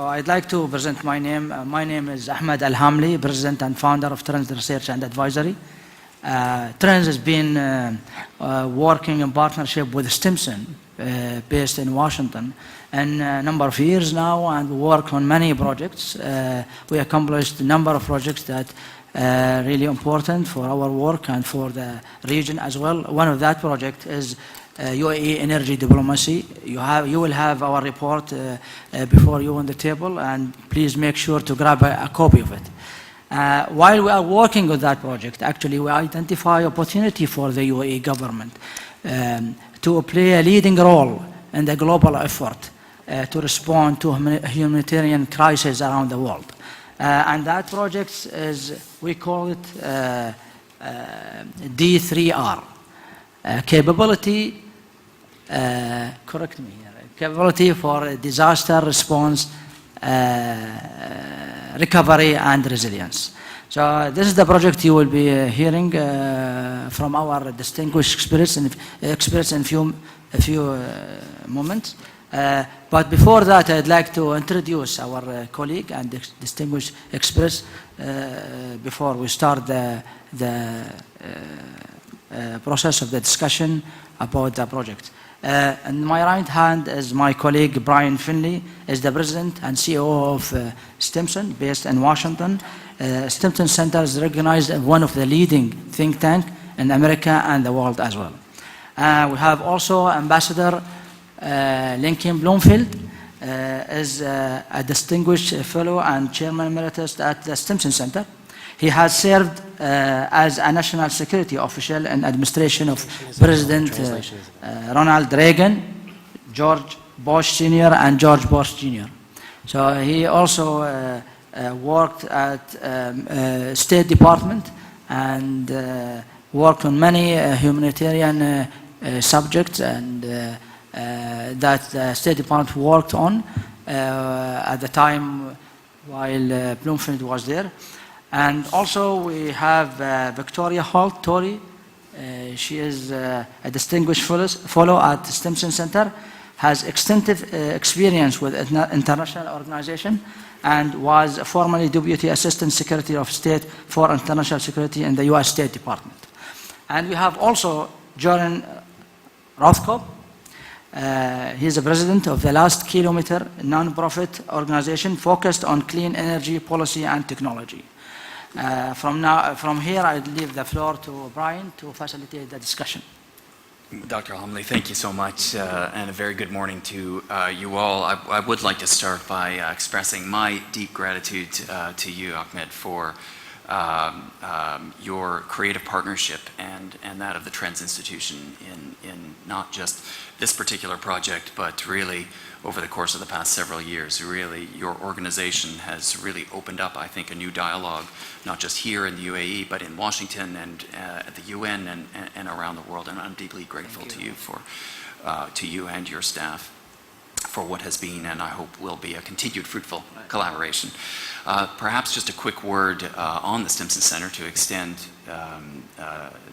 I'd like to present my name. My name is Ahmed Al-Hamli, President and Founder of Trends Research and Advisory. Trends has been working in partnership with Stimson, based in Washington, and a number of years now, and we work on many projects. We accomplished a number of projects that really important for our work and for the region as well. One of that project is UAE energy diplomacy. You will have our report before you on the table, and please make sure to grab a copy of it. While we are working on that project, actually we identify opportunity for the UAE government to play a leading role in the global effort to respond to humanitarian crises around the world. And that project is, we call it D3R, capability, correct me here, capability for disaster response, recovery and resilience. So this is the project you will be hearing from our distinguished experts in a few moments. But before that, I'd like to introduce our colleague and distinguished experts before we start the process of the discussion about the project. In my right hand is my colleague Brian Finley, is the President and CEO of Stimson, based in Washington. Stimson Center is recognized as one of the leading think tanks in America and the world as well. We have also Ambassador Lincoln Bloomfield, is a distinguished fellow and chairman emeritus at the Stimson Center. He has served as a national security official in administration of President Ronald Reagan, George Bush Sr. and George Bush Jr. So he also worked at State Department and worked on many humanitarian subjects and that the State Department worked on at the time while Bloomfield was there. And also we have Victoria Holt Tory. She is a distinguished fellow at the Stimson Center, has extensive experience with international organization, and was formerly Deputy Assistant Secretary of State for International Security in the U.S. State Department. And we have also Jordan Rothkopf. He is the president of the Last Kilometer non-profit organization focused on clean energy policy and technology. From here, I leave the floor to Brian to facilitate the discussion. Dr. Hamli, thank you so much, and a very good morning to you all. I would like to start by expressing my deep gratitude to you, Ahmed, for your creative partnership and that of the Trends Institution in not just this particular project, but really over the course of the past several years. Really, your organization has really opened up, I think, a new dialogue, not just here in the UAE, but in Washington and at the UN and around the world. And I'm deeply grateful to you for to you and your staff for what has been, and I hope will be, a continued fruitful collaboration. Perhaps just a quick word on the Stimson Center to extend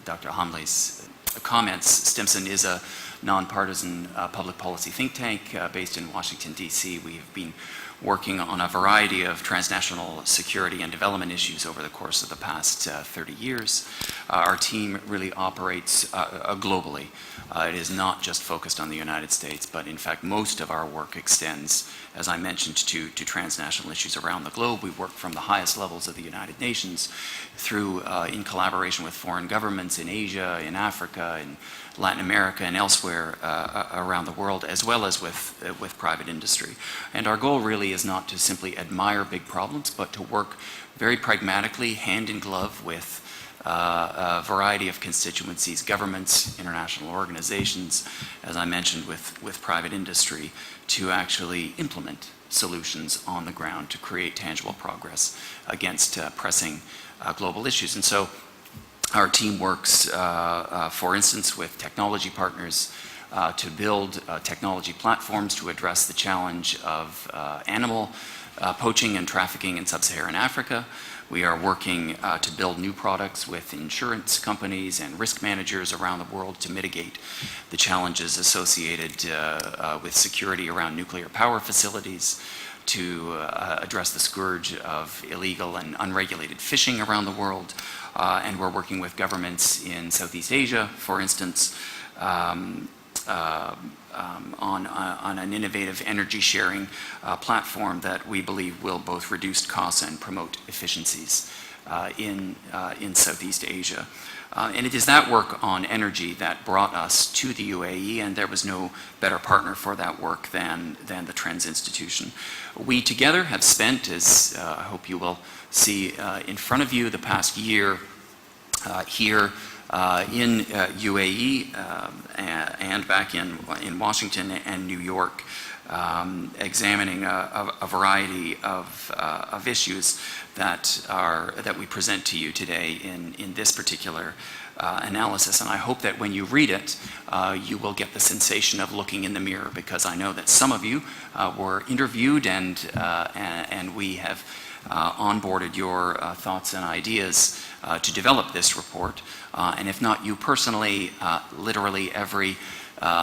Dr. Hamli's comments. Stimson is a nonpartisan public policy think tank based in Washington, D.C. We have been working on a variety of transnational security and development issues over the course of the past 30 years. Our team really operates globally. It is not just focused on the United States, but in fact most of our work extends, as I mentioned, to transnational issues around the globe. We work from the highest levels of the United Nations through in collaboration with foreign governments in Asia, in Africa, in Latin America and elsewhere around the world, as well as with private industry. And our goal really is not to simply admire big problems, but to work very pragmatically, hand in glove with a variety of constituencies, governments, international organizations, as I mentioned, with private industry, to actually implement solutions on the ground to create tangible progress against pressing global issues. And so our team works, for instance, with technology partners to build technology platforms to address the challenge of animal poaching and trafficking in sub-Saharan Africa. We are working to build new products with insurance companies and risk managers around the world to mitigate the challenges associated with security around nuclear power facilities, to address the scourge of illegal and unregulated fishing around the world. And we're working with governments in Southeast Asia, for instance, on an innovative energy sharing platform that we believe will both reduce costs and promote efficiencies in Southeast Asia. And it is that work on energy that brought us to the UAE, and there was no better partner for that work than the Trends Institution. We together have spent, as I hope you will see in front of you, the past year here in UAE and back in Washington and New York, examining a variety of issues that we present to you today in this particular analysis. And I hope that when you read it, you will get the sensation of looking in the mirror, because I know that some of you were interviewed and we have onboarded your thoughts and ideas to develop this report. And if not you personally, literally every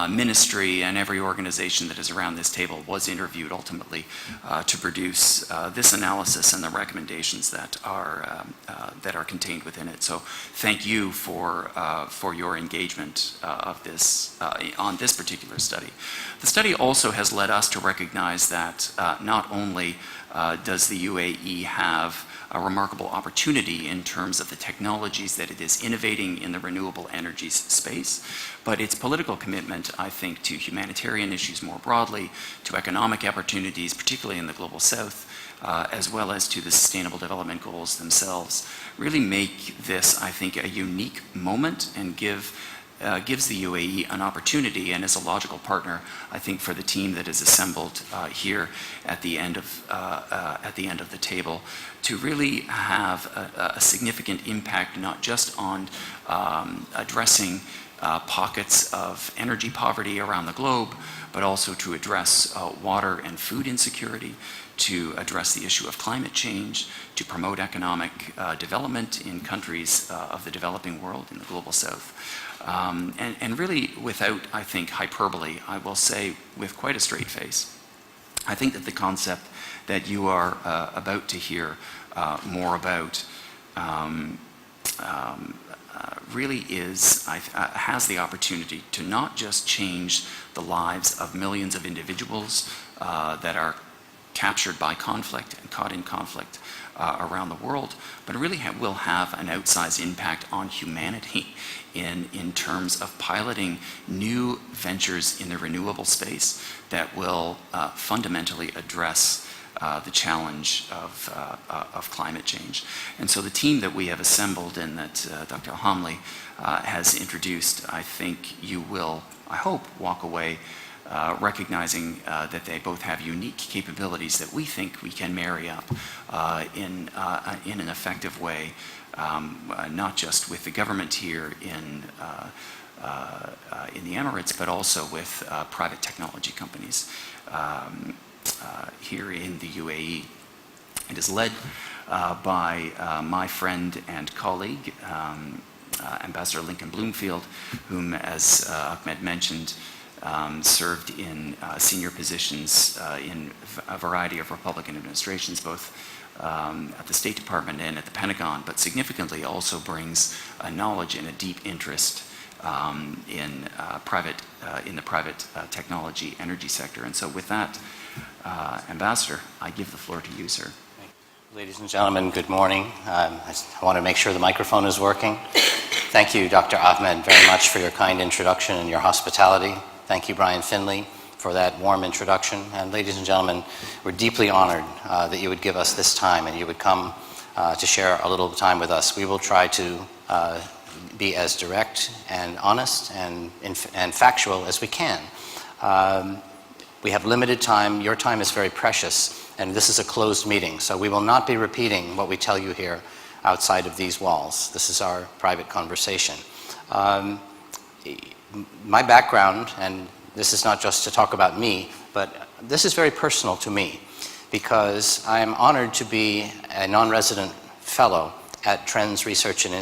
ministry and every organization that is around this table was interviewed ultimately to produce this analysis and the recommendations that are contained within it. So thank you for your engagement of this on this particular study. The study also has led us to recognize that not only does the UAE have a remarkable opportunity in terms of the technologies that it is innovating in the renewable energies space, but its political commitment, I think, to humanitarian issues more broadly, to economic opportunities, particularly in the Global South, as well as to the Sustainable Development Goals themselves, really make this, I think, a unique moment and gives the UAE an opportunity, and is a logical partner, I think, for the team that is assembled here at the end of the table, to really have a significant impact, not just on addressing pockets of energy poverty around the globe, but also to address water and food insecurity, to address the issue of climate change, to promote economic development in countries of the developing world, in the Global South. And really, without, I think, hyperbole, I will say with quite a straight face, I think that the concept that you are about to hear more about really has the opportunity to not just change the lives of millions of individuals that are captured by conflict and caught in conflict around the world, but really will have an outsized impact on humanity in terms of piloting new ventures in the renewable space that will fundamentally address the challenge of climate change. And so the team that we have assembled and that Dr. Alhamli has introduced, I think you will, I hope, walk away recognizing that they both have unique capabilities that we think we can marry up in an effective way, not just with the government here in the Emirates, but also with private technology companies here in the UAE. It is led by my friend and colleague, Ambassador Lincoln Bloomfield, whom, as Ahmed mentioned, served in senior positions in a variety of Republican administrations, both at the State Department and at the Pentagon, but significantly also brings a knowledge and a deep interest in the private technology energy sector. And so with that, Ambassador, I give the floor to you, sir. Ladies and gentlemen, good morning. I want to make sure the microphone is working. Thank you, Dr. Ahmed, very much for your kind introduction and your hospitality. Thank you, Brian Finley, for that warm introduction. And ladies and gentlemen, we're deeply honored that you would give us this time and you would come to share a little time with us. We will try to be as direct and honest and factual as we can. We have limited time. Your time is very precious, and this is a closed meeting, so we will not be repeating what we tell you here outside of these walls. This is our private conversation. My background, and this is not just to talk about me, but this is very personal to me, because I am honored to be a non-resident fellow at Trends Research and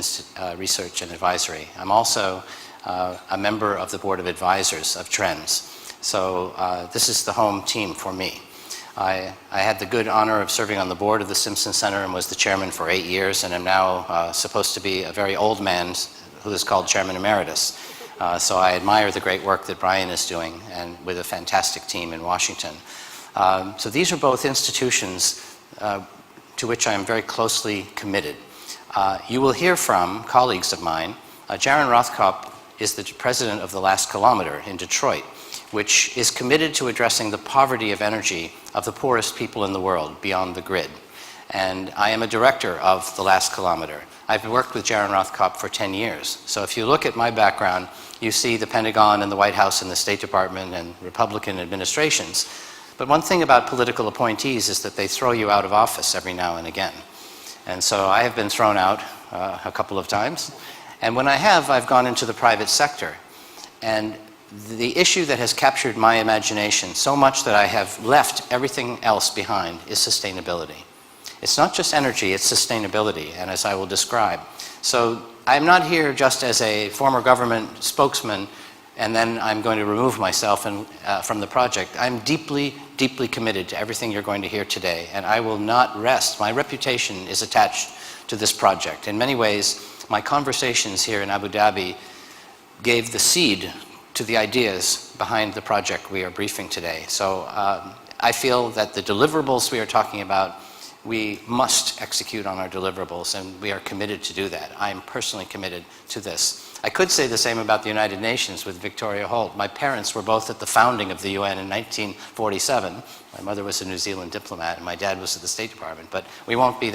Advisory. I'm also a member of the Board of Advisors of Trends. So this is the home team for me. I had the good honor of serving on the board of the Simpson Center and was the chairman for 8 years, and am now supposed to be a very old man who is called Chairman Emeritus. So I admire the great work that Brian is doing, and with a fantastic team in Washington. So these are both institutions to which I am very closely committed. You will hear from colleagues of mine. Jaron Rothkopf is the president of The Last Kilometer in Detroit, which is committed to addressing the poverty of energy of the poorest people in the world beyond the grid. And I am a director of The Last Kilometer. I've worked with Jaron Rothkopf for 10 years. So if you look at my background, you see the Pentagon and the White House and the State Department and Republican administrations. But one thing about political appointees is that they throw you out of office every now and again. And so I have been thrown out a couple of times. And when I have, I've gone into the private sector. And the issue that has captured my imagination so much that I have left everything else behind is sustainability. It's not just energy, it's sustainability, and as I will describe. So I'm not here just as a former government spokesman and then I'm going to remove myself from the project. I'm deeply, deeply committed to everything you're going to hear today, and I will not rest. My reputation is attached to this project. In many ways, my conversations here in Abu Dhabi gave the seed to the ideas behind the project we are briefing today. So I feel that the deliverables we are talking about, we must execute on our deliverables, and we are committed to do that. I am personally committed to this. I could say the same about the United Nations with Victoria Holt. My parents were both at the founding of the UN in 1947. My mother was a New Zealand diplomat, and my dad was at the State Department, but we won't go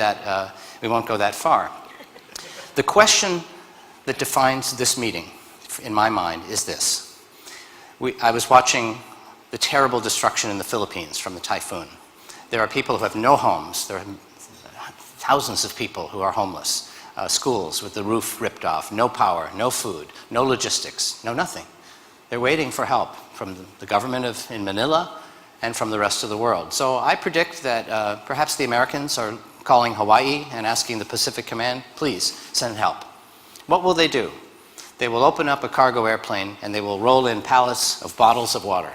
that far. The question that defines this meeting, in my mind, is this. I was watching the terrible destruction in the Philippines from the typhoon. There are people who have no homes. There are thousands of people who are homeless. Schools with the roof ripped off, no power, no food, no logistics, no nothing. They're waiting for help from the government in Manila and from the rest of the world. So I predict that perhaps the Americans are calling Hawaii and asking the Pacific Command, please send help. What will they do? They will open up a cargo airplane and they will roll in pallets of bottles of water.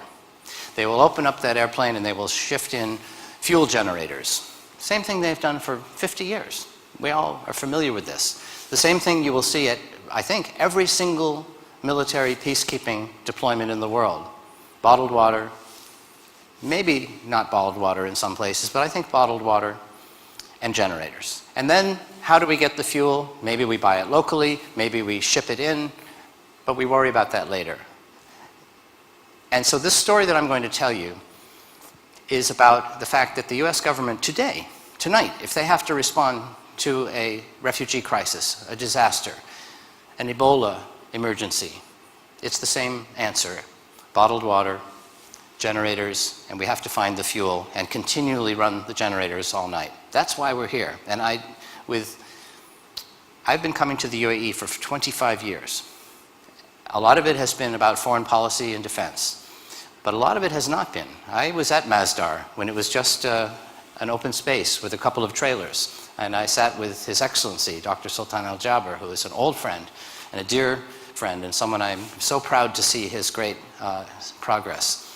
They will open up that airplane and they will shift in fuel generators. Same thing they've done for 50 years. We all are familiar with this. The same thing you will see at, I think, every single military peacekeeping deployment in the world. Bottled water, maybe not bottled water in some places, but I think bottled water and generators. And then how do we get the fuel? Maybe we buy it locally, maybe we ship it in, but we worry about that later. And so this story that I'm going to tell you is about the fact that the US government today, tonight, if they have to respond to a refugee crisis, a disaster, an Ebola emergency, it's the same answer. Bottled water, generators, and we have to find the fuel and continually run the generators all night. That's why we're here. And I've been coming to the UAE for 25 years. A lot of it has been about foreign policy and defense. But a lot of it has not been. I was at Masdar when it was just an open space with a couple of trailers. And I sat with His Excellency, Dr. Sultan Al Jaber, who is an old friend and a dear friend and someone I'm so proud to see his great progress.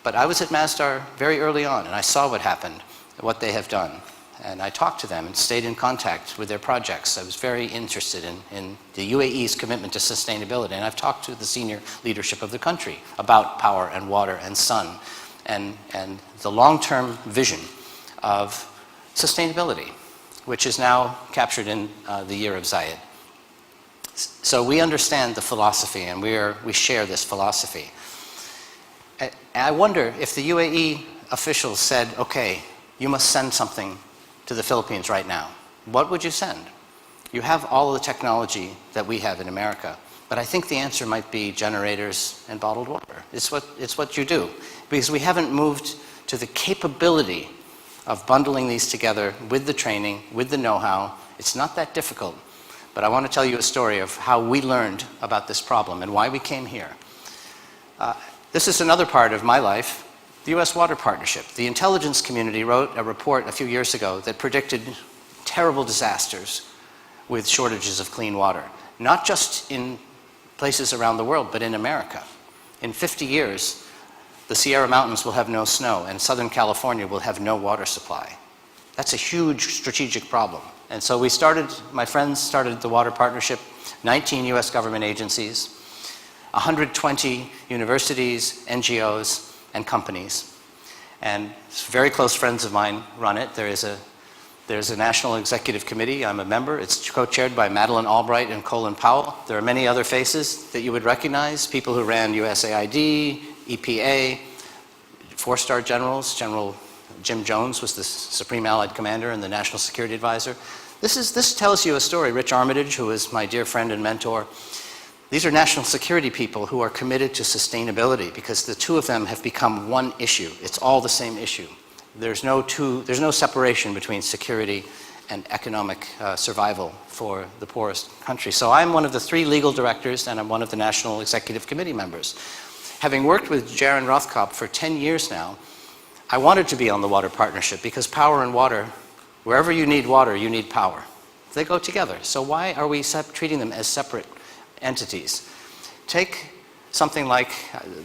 But I was at Masdar very early on, and I saw what happened, what they have done. And I talked to them and stayed in contact with their projects. I was very interested in the UAE's commitment to sustainability. And I've talked to the senior leadership of the country about power and water and sun and the long-term vision of sustainability, which is now captured in the year of Zayed. So we understand the philosophy, and we share this philosophy. I wonder if the UAE officials said, okay, you must send something to the Philippines right now. What would you send? You have all the technology that we have in America, but I think the answer might be generators and bottled water. It's what you do, because we haven't moved to the capability of bundling these together with the training, with the know-how. It's not that difficult, but I want to tell you a story of how we learned about this problem and why we came here. This is another part of my life. The U.S. Water Partnership. The intelligence community wrote a report a few years ago that predicted terrible disasters with shortages of clean water, not just in places around the world, but in America. In 50 years, the Sierra Mountains will have no snow, and Southern California will have no water supply. That's a huge strategic problem. And so my friends started the Water Partnership, 19 US government agencies, 120 universities, NGOs, and companies. And very close friends of mine run it. There's a National Executive Committee. I'm a member. It's co-chaired by Madeleine Albright and Colin Powell. There are many other faces that you would recognize, people who ran USAID, EPA, four-star generals. General Jim Jones was the Supreme Allied Commander and the National Security Advisor. This tells you a story. Rich Armitage, who is my dear friend and mentor, these are national security people who are committed to sustainability because the two of them have become one issue. It's all the same issue. There's no separation between security and economic survival for the poorest countries. So I'm one of the 3 legal directors, and I'm one of the National Executive Committee members. Having worked with Jaron Rothkopf for 10 years now, I wanted to be on the Water Partnership because power and water, wherever you need water, you need power. They go together. So why are we treating them as separate entities? Take something like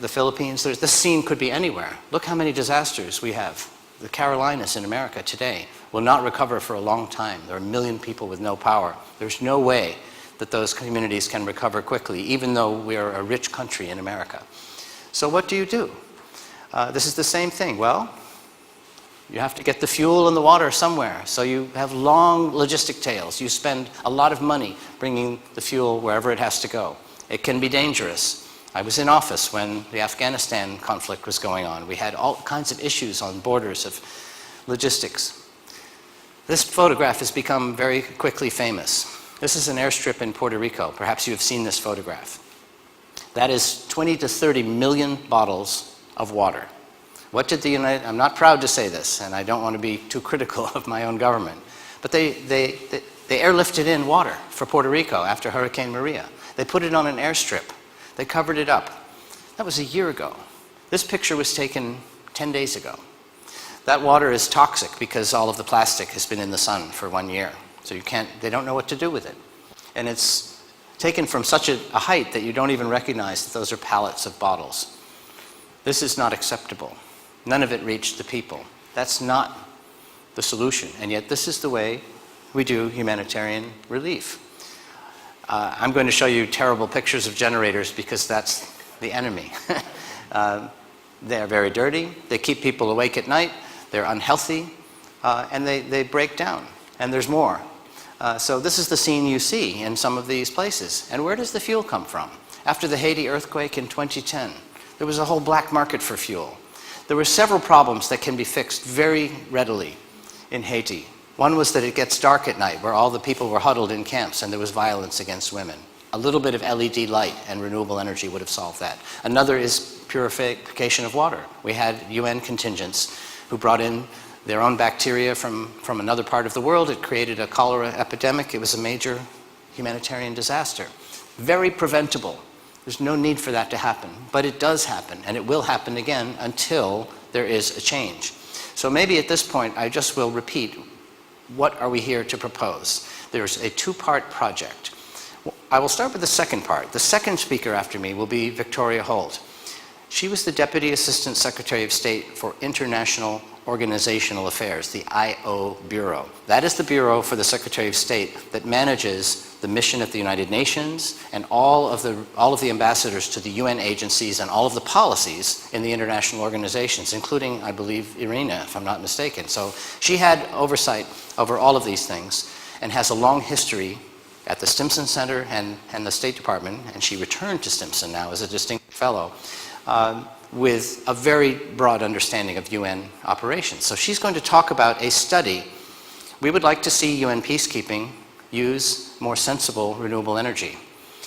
the Philippines. This scene could be anywhere. Look how many disasters we have. The Carolinas in America today will not recover for a long time. There are 1 million people with no power. There's no way that those communities can recover quickly, even though we are a rich country in America. So what do? This is the same thing. Well, you have to get the fuel and the water somewhere. So you have long logistic tails. You spend a lot of money bringing the fuel wherever it has to go. It can be dangerous. I was in office when the Afghanistan conflict was going on. We had all kinds of issues on borders of logistics. This photograph has become very quickly famous. This is an airstrip in Puerto Rico. Perhaps you have seen this photograph. That is 20 to 30 million bottles of water. What did I'm not proud to say this, and I don't want to be too critical of my own government, but they airlifted in water for Puerto Rico after Hurricane Maria. They put it on an airstrip. They covered it up. That was a year ago. This picture was taken 10 days ago. That water is toxic because all of the plastic has been in the sun for 1 year. So they don't know what to do with it. And it's taken from such a height that you don't even recognize that those are pallets of bottles. This is not acceptable. None of it reached the people. That's not the solution. And yet this is the way we do humanitarian relief. I'm going to show you terrible pictures of generators because that's the enemy. They're very dirty. They keep people awake at night. They're unhealthy. And they break down. And there's more. So this is the scene you see in some of these places. And where does the fuel come from? After the Haiti earthquake in 2010, there was a whole black market for fuel. There were several problems that can be fixed very readily in Haiti. One was that it gets dark at night, where all the people were huddled in camps and there was violence against women. A little bit of LED light and renewable energy would have solved that. Another is purification of water. We had UN contingents who brought in their own bacteria from another part of the world. It created a cholera epidemic. It was a major humanitarian disaster. Very preventable. There's no need for that to happen, but it does happen, and it will happen again until there is a change. So maybe at this point, I just will repeat, what are we here to propose? There's a 2-part project. I will start with the second part. The second speaker after me will be Victoria Holt. She was the Deputy Assistant Secretary of State for International Organizational Affairs, the IO Bureau. That is the bureau for the Secretary of State that manages the mission at the United Nations and all of the ambassadors to the UN agencies and all of the policies in the international organizations, including, I believe, Irina, if I'm not mistaken. So she had oversight over all of these things and has a long history at the Stimson Center and the State Department, and she returned to Stimson now as a distinguished fellow, with a very broad understanding of UN operations. So she's going to talk about a study. We would like to see UN peacekeeping use more sensible renewable energy.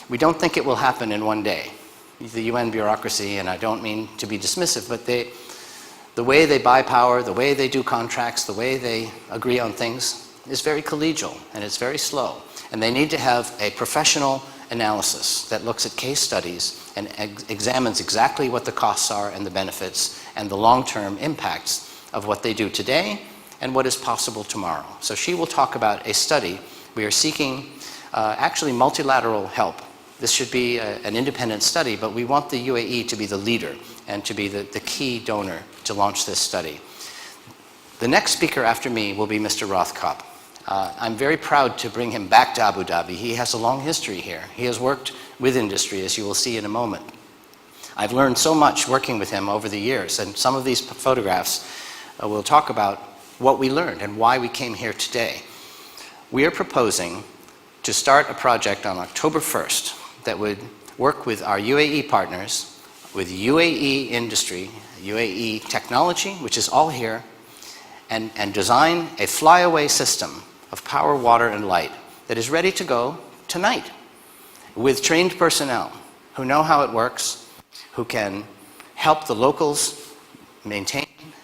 We don't think it will happen in one day. The UN bureaucracy, and I don't mean to be dismissive, but the way they buy power, the way they do contracts, the way they agree on things is very collegial and it's very slow. And they need to have a professional analysis that looks at case studies and examines exactly what the costs are and the benefits and the long-term impacts of what they do today and what is possible tomorrow. So she will talk about a study. We are seeking actually multilateral help. This should be an independent study, but we want the UAE to be the leader and to be the key donor to launch this study. The next speaker after me will be Mr. Rothkopf. I'm very proud to bring him back to Abu Dhabi. He has a long history here. He has worked with industry, as you will see in a moment. I've learned so much working with him over the years, and some of these photographs will talk about what we learned and why we came here today. We are proposing to start a project on October 1st that would work with our UAE partners, with UAE industry, UAE technology, which is all here, and design a flyaway system of power, water, and light that is ready to go tonight with trained personnel who know how it works, who can help the locals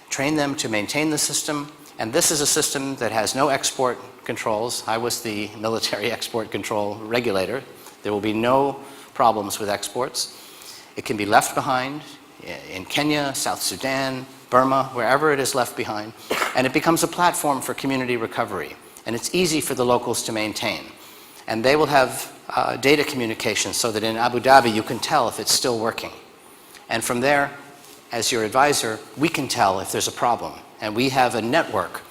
train them to maintain the system. And this is a system that has no export controls. I was the military export control regulator. There will be no problems with exports. It can be left behind in Kenya, South Sudan, Burma, wherever it is left behind, and it becomes a platform for community recovery. And it's easy for the locals to maintain. And they will have data communication so that in Abu Dhabi you can tell if it's still working. And from there, as your advisor, we can tell if there's a problem. And we have a network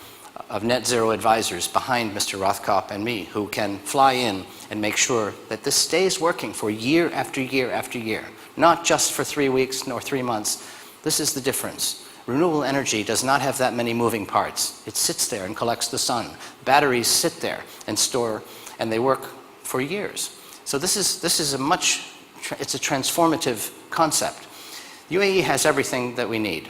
of net zero advisors behind Mr. Rothkopf and me who can fly in and make sure that this stays working for year after year after year, not just for 3 weeks nor 3 months. This is the difference. Renewable energy does not have that many moving parts. It sits there and collects the sun. Batteries sit there and store, and they work for years. So this is it's a transformative concept. UAE has everything that we need.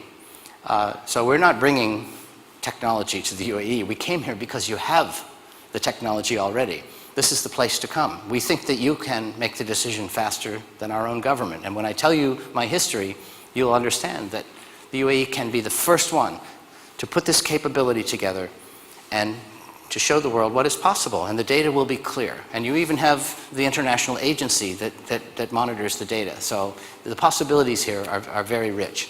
So we're not bringing technology to the UAE. We came here because you have the technology already. This is the place to come. We think that you can make the decision faster than our own government. And when I tell you my history, you'll understand that the UAE can be the first one to put this capability together and to show the world what is possible. And the data will be clear. And you even have the international agency that monitors the data. So the possibilities here are very rich.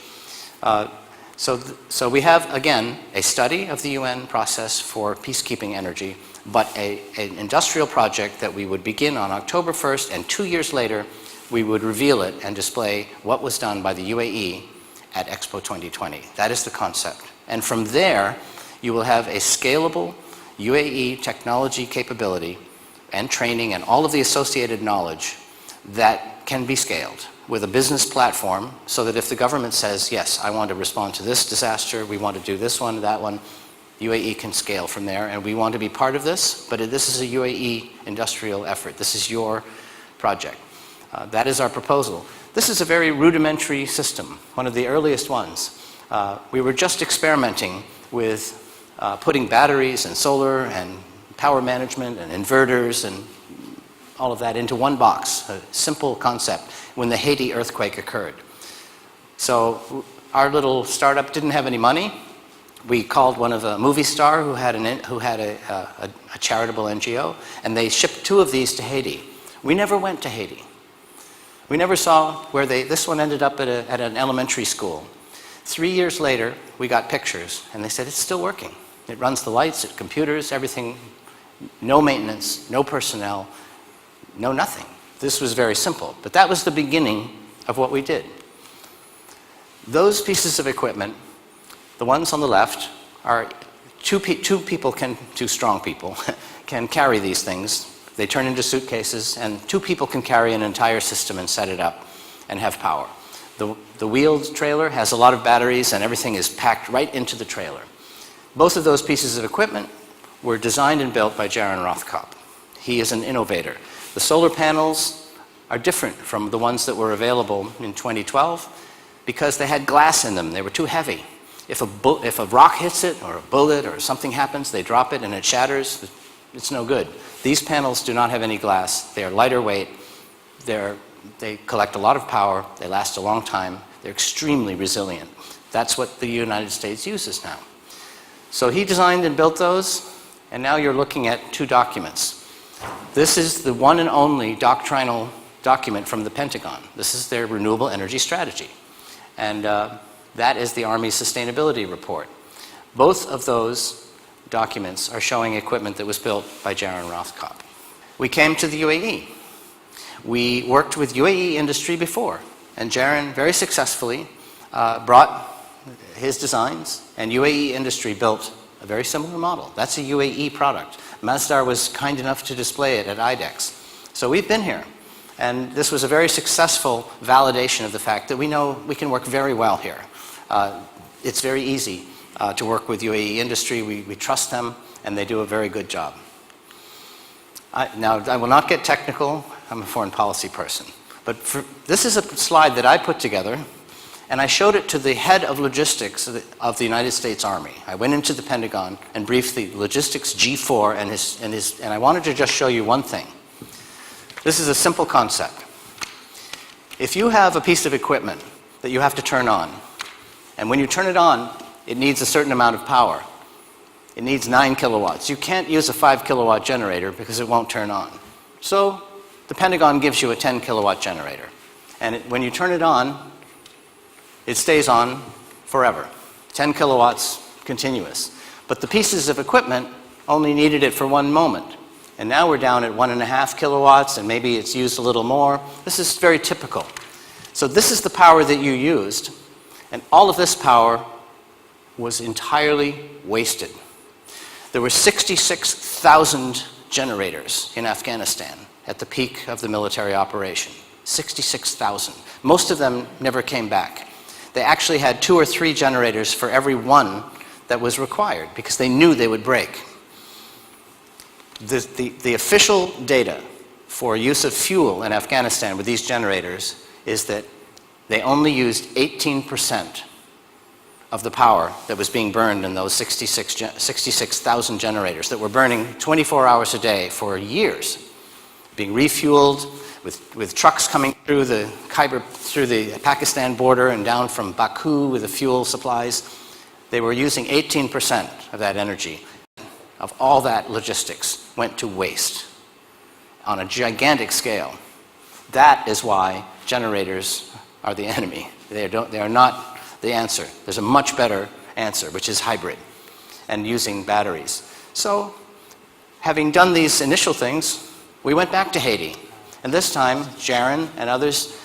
So we have, again, a study of the UN process for peacekeeping energy, but an industrial project that we would begin on October 1st, and 2 years later, we would reveal it and display what was done by the UAE at Expo 2020. That is the concept. And from there, you will have a scalable UAE technology capability and training and all of the associated knowledge that can be scaled with a business platform so that if the government says, yes, I want to respond to this disaster, we want to do this one, that one, UAE can scale from there. And we want to be part of this, but this is a UAE industrial effort. This is your project. That is our proposal. This is a very rudimentary system, one of the earliest ones. We were just experimenting with putting batteries and solar and power management and inverters and all of that into one box, a simple concept, when the Haiti earthquake occurred. So our little startup didn't have any money. We called one of a movie star who had a charitable NGO, and they shipped 2 of these to Haiti. We never went to Haiti. We never saw where this one ended up at an elementary school. 3 years later, we got pictures, and they said, it's still working. It runs the lights, it computers, everything, no maintenance, no personnel, no nothing. This was very simple, but that was the beginning of what we did. Those pieces of equipment, the ones on the left, are two strong people can carry these things. They turn into suitcases, and 2 people can carry an entire system and set it up and have power. The wheeled trailer has a lot of batteries, and everything is packed right into the trailer. Both of those pieces of equipment were designed and built by Jaron Rothkopf. He is an innovator. The solar panels are different from the ones that were available in 2012 because they had glass in them. They were too heavy. If a rock hits it, or a bullet, or something happens, they drop it and it shatters. It's no good. These panels do not have any glass. They are lighter weight. They collect a lot of power. They last a long time. They're extremely resilient. That's what the United States uses now. So he designed and built those, and now you're looking at 2 documents. This is the one and only doctrinal document from the Pentagon. This is their renewable energy strategy. And that is the Army's sustainability report. Both of those documents are showing equipment that was built by Jaron Rothkopf. We came to the UAE. We worked with UAE industry before, and Jaron very successfully brought his designs, and UAE industry built a very similar model. That's a UAE product. Masdar was kind enough to display it at IDEX. So we've been here, and this was a very successful validation of the fact that we know we can work very well here. It's very easy to work with UAE industry. We trust them, and they do a very good job. Now, I will not get technical. I'm a foreign policy person. But this is a slide that I put together, and I showed it to the head of logistics of the United States Army. I went into the Pentagon and briefed the logistics G4, and I wanted to just show you one thing. This is a simple concept. If you have a piece of equipment that you have to turn on, and when you turn it on, it needs a certain amount of power. It needs 9 kilowatts. You can't use a 5 kilowatt generator because it won't turn on. So the Pentagon gives you a 10 kilowatt generator. And when you turn it on, it stays on forever. 10 kilowatts, continuous. But the pieces of equipment only needed it for 1 moment. And now we're down at 1.5 kilowatts, and maybe it's used a little more. This is very typical. So this is the power that you used, and all of this power was entirely wasted. There were 66,000 generators in Afghanistan at the peak of the military operation. 66,000. Most of them never came back. They actually had 2 or 3 generators for every one that was required because they knew they would break. The official data for use of fuel in Afghanistan with these generators is that they only used 18% of the power that was being burned in those 66,000 generators that were burning 24 hours a day for years, being refueled with trucks coming through the Khyber, through the Pakistan border and down from Baku with the fuel supplies. They were using 18% of that energy. Of all that logistics went to waste on a gigantic scale. That is why generators are the enemy. They are not the answer. There's a much better answer, which is hybrid and using batteries. So, having done these initial things, we went back to Haiti. And this time, Jaron and others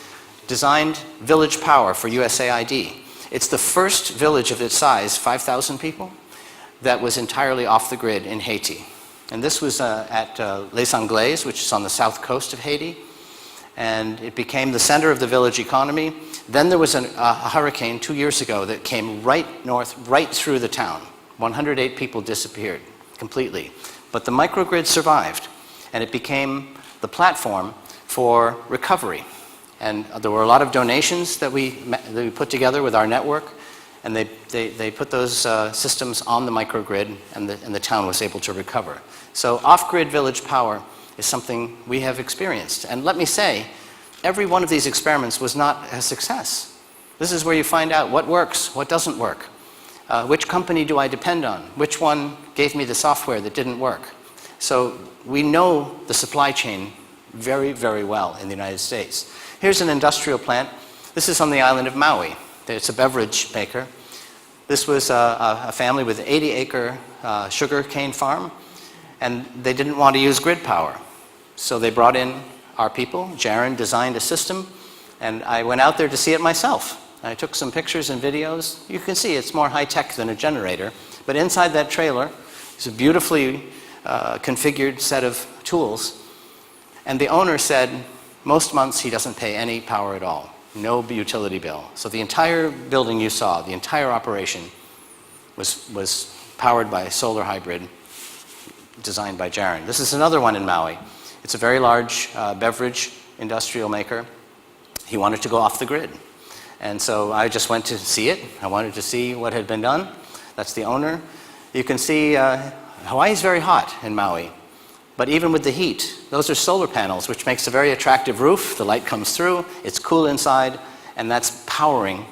designed village power for USAID. It's the first village of its size, 5,000 people, that was entirely off the grid in Haiti. And this was at Les Anglais, which is on the south coast of Haiti. And it became the center of the village economy. Then there was a hurricane 2 years ago that came right north, right through the town. 108 people disappeared completely. But the microgrid survived, and it became the platform for recovery. And there were a lot of donations that we put together with our network, and they put those systems on the microgrid, and the town was able to recover. So off-grid village power is something we have experienced. And let me say, every one of these experiments was not a success. This is where you find out what works, what doesn't work. Which company do I depend on? Which one gave me the software that didn't work? So we know the supply chain very, very well in the United States. Here's an industrial plant. This is on the island of Maui. It's a beverage maker. This was a family with an 80-acre sugar cane farm, and they didn't want to use grid power. So they brought in our people. Jaron designed a system, and I went out there to see it myself. I took some pictures and videos. You can see it's more high-tech than a generator, but inside that trailer is a beautifully configured set of tools. And the owner said most months he doesn't pay any power at all. No utility bill. So the entire building you saw, the entire operation was powered by a solar hybrid designed by Jaron. This is another one in Maui. It's a very large beverage industrial maker. He wanted to go off the grid. And so I just went to see it. I wanted to see what had been done. That's the owner. You can see Hawaii's very hot in Maui. But even with the heat, those are solar panels, which makes a very attractive roof. The light comes through, it's cool inside, and that's powering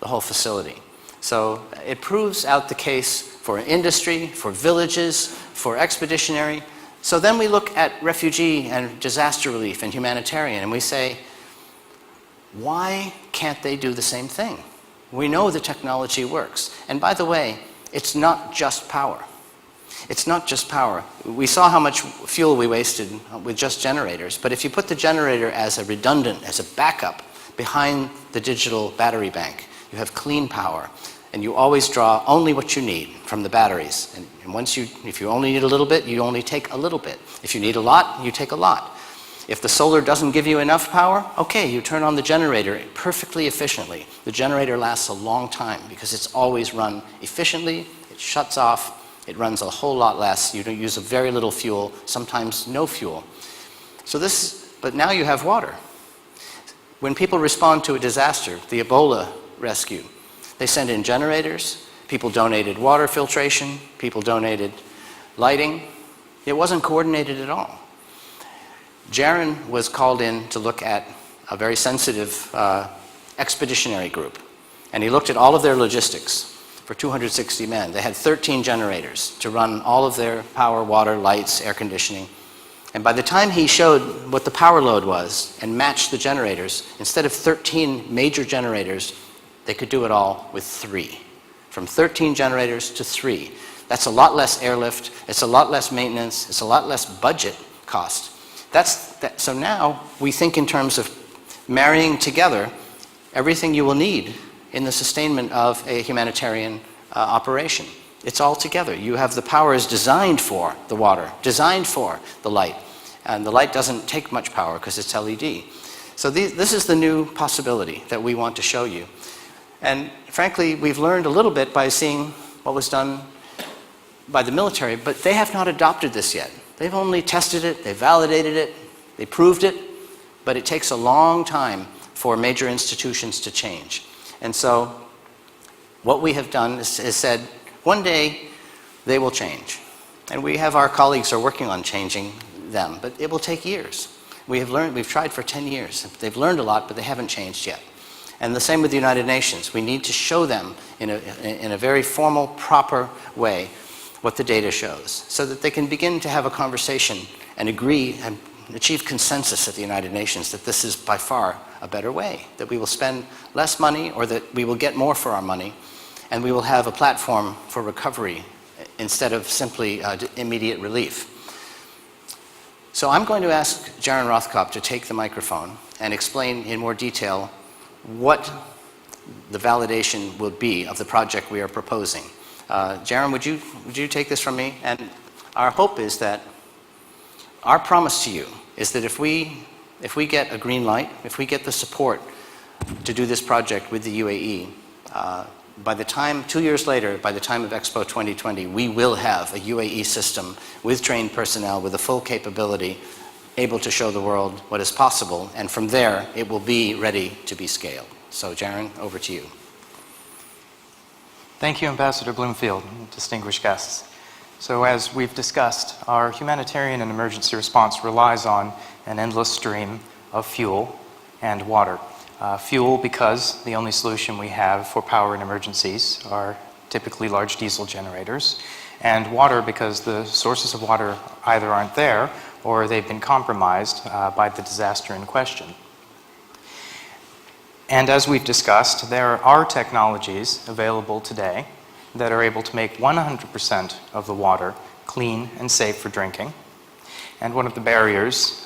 the whole facility. So it proves out the case for industry, for villages, for expeditionary. So then we look at refugee and disaster relief and humanitarian, and we say, why can't they do the same thing? We know the technology works. And by the way, it's not just power. It's not just power. We saw how much fuel we wasted with just generators, but if you put the generator as a redundant, as a backup behind the digital battery bank, you have clean power, and you always draw only what you need from the batteries. And if you only need a little bit, you only take a little bit. If you need a lot, you take a lot. If the solar doesn't give you enough power, okay, you turn on the generator perfectly efficiently. The generator lasts a long time because it's always run efficiently, it shuts off, it runs a whole lot less, you don't use a very little fuel, sometimes no fuel. But now you have water. When people respond to a disaster, the Ebola rescue, they send in generators, people donated water filtration, people donated lighting. It wasn't coordinated at all. Jaron was called in to look at a very sensitive expeditionary group, and he looked at all of their logistics for 260 men. They had 13 generators to run all of their power, water, lights, air conditioning. And by the time he showed what the power load was and matched the generators, instead of 13 major generators, they could do it all with 3. From 13 generators to 3. That's a lot less airlift, it's a lot less maintenance, it's a lot less budget cost. So now we think in terms of marrying together everything you will need in the sustainment of a humanitarian operation. It's all together. You have the power is designed for the water, designed for the light. And the light doesn't take much power because it's LED. So this is the new possibility that we want to show you. And frankly, we've learned a little bit by seeing what was done by the military, but they have not adopted this yet. They've only tested it, they validated it, they proved it, but it takes a long time for major institutions to change. And so what we have done is said, one day they will change. And we have our colleagues who are working on changing them, but it will take years. We've tried for 10 years. They've learned a lot, but they haven't changed yet. And the same with the United Nations. We need to show them in a very formal, proper way what the data shows, so that they can begin to have a conversation and agree and achieve consensus at the United Nations that this is by far a better way, that we will spend less money or that we will get more for our money, and we will have a platform for recovery instead of simply immediate relief. So I'm going to ask Jaron Rothkopf to take the microphone and explain in more detail what the validation will be of the project we are proposing. Jaron, would you take this from me? And our hope is that, our promise to you is that if we get a green light, if we get the support to do this project with the UAE, by the time, 2 years later, by the time of Expo 2020, we will have a UAE system with trained personnel, with a full capability, able to show the world what is possible, and from there, it will be ready to be scaled. So Jaron, over to you. Thank you, Ambassador Bloomfield, distinguished guests. So as we've discussed, our humanitarian and emergency response relies on an endless stream of fuel and water. Fuel because the only solution we have for power in emergencies are typically large diesel generators, and water because the sources of water either aren't there or they've been compromised by the disaster in question. And as we've discussed, there are technologies available today that are able to make 100% of the water clean and safe for drinking. And one of the barriers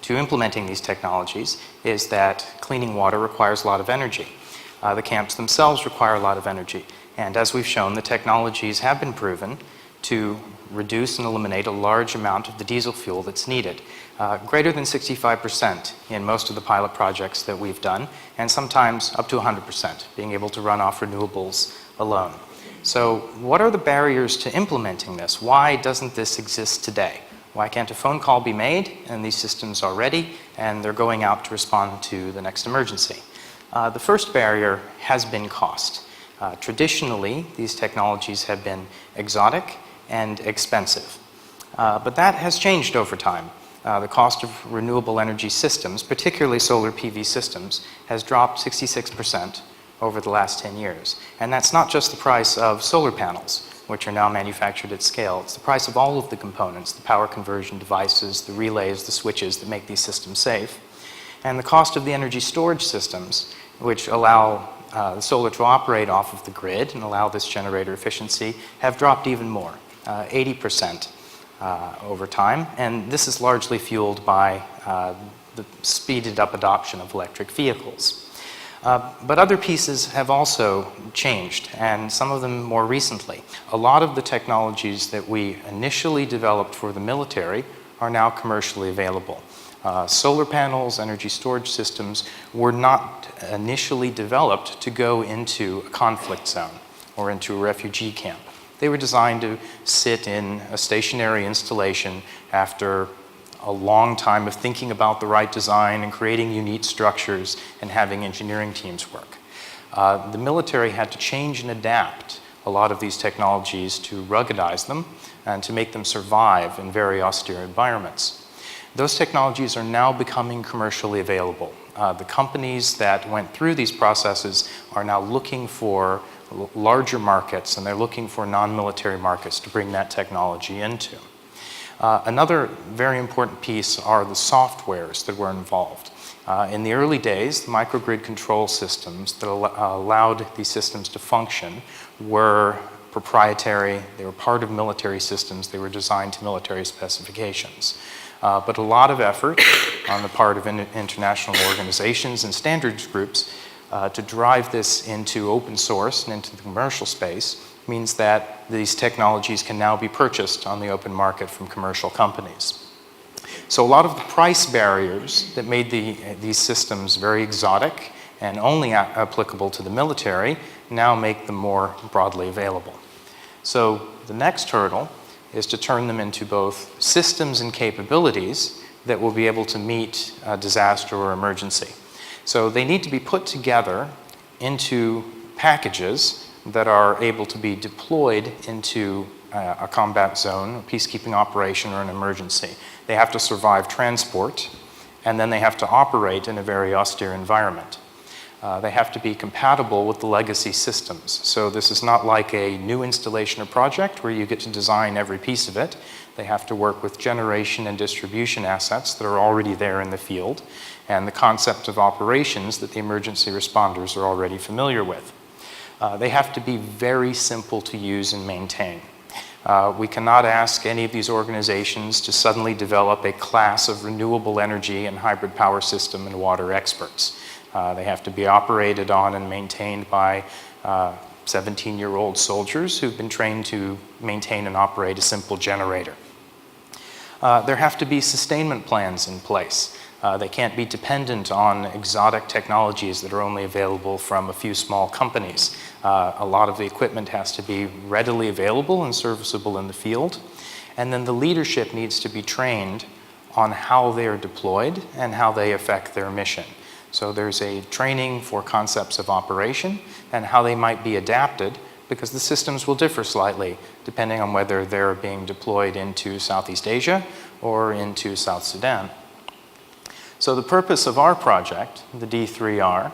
to implementing these technologies is that cleaning water requires a lot of energy. The camps themselves require a lot of energy. And as we've shown, the technologies have been proven to reduce and eliminate a large amount of the diesel fuel that's needed. Greater than 65% in most of the pilot projects that we've done, and sometimes up to 100%, being able to run off renewables alone. So what are the barriers to implementing this? Why doesn't this exist today? Why can't a phone call be made and these systems are ready and they're going out to respond to the next emergency? The first barrier has been cost. Traditionally, these technologies have been exotic and expensive. But that has changed over time. The cost of renewable energy systems, particularly solar PV systems, has dropped 66% over the last 10 years. And that's not just the price of solar panels, which are now manufactured at scale. It's the price of all of the components, the power conversion devices, the relays, the switches that make these systems safe. And the cost of the energy storage systems, which allow the solar to operate off of the grid and allow this generator efficiency, have dropped even more. 80% over time, and this is largely fueled by the speeded up adoption of electric vehicles. But other pieces have also changed, and some of them more recently. A lot of the technologies that we initially developed for the military are now commercially available. Solar panels, energy storage systems were not initially developed to go into a conflict zone or into a refugee camp. They were designed to sit in a stationary installation after a long time of thinking about the right design and creating unique structures and having engineering teams work. The military had to change and adapt a lot of these technologies to ruggedize them and to make them survive in very austere environments. Those technologies are now becoming commercially available. The companies that went through these processes are now looking for larger markets, and they're looking for non-military markets to bring that technology into. Another very important piece are the softwares that were involved. In the early days, the microgrid control systems that allowed these systems to function were proprietary. They were part of military systems. They were designed to military specifications. But a lot of effort on the part of international organizations and standards groups to drive this into open source and into the commercial space means that these technologies can now be purchased on the open market from commercial companies. So a lot of the price barriers that made these systems very exotic and only applicable to the military now make them more broadly available. So the next hurdle is to turn them into both systems and capabilities that will be able to meet a disaster or emergency. So they need to be put together into packages that are able to be deployed into a combat zone, a peacekeeping operation, or an emergency. They have to survive transport, and then they have to operate in a very austere environment. They have to be compatible with the legacy systems. So this is not like a new installation or project where you get to design every piece of it. They have to work with generation and distribution assets that are already there in the field, and the concept of operations that the emergency responders are already familiar with. They have to be very simple to use and maintain. We cannot ask any of these organizations to suddenly develop a class of renewable energy and hybrid power system and water experts. They have to be operated on and maintained by 17-year-old soldiers who've been trained to maintain and operate a simple generator. There have to be sustainment plans in place. They can't be dependent on exotic technologies that are only available from a few small companies. A lot of the equipment has to be readily available and serviceable in the field. And then the leadership needs to be trained on how they are deployed and how they affect their mission. So there's a training for concepts of operation and how they might be adapted, because the systems will differ slightly depending on whether they're being deployed into Southeast Asia or into South Sudan. So the purpose of our project, the D3R,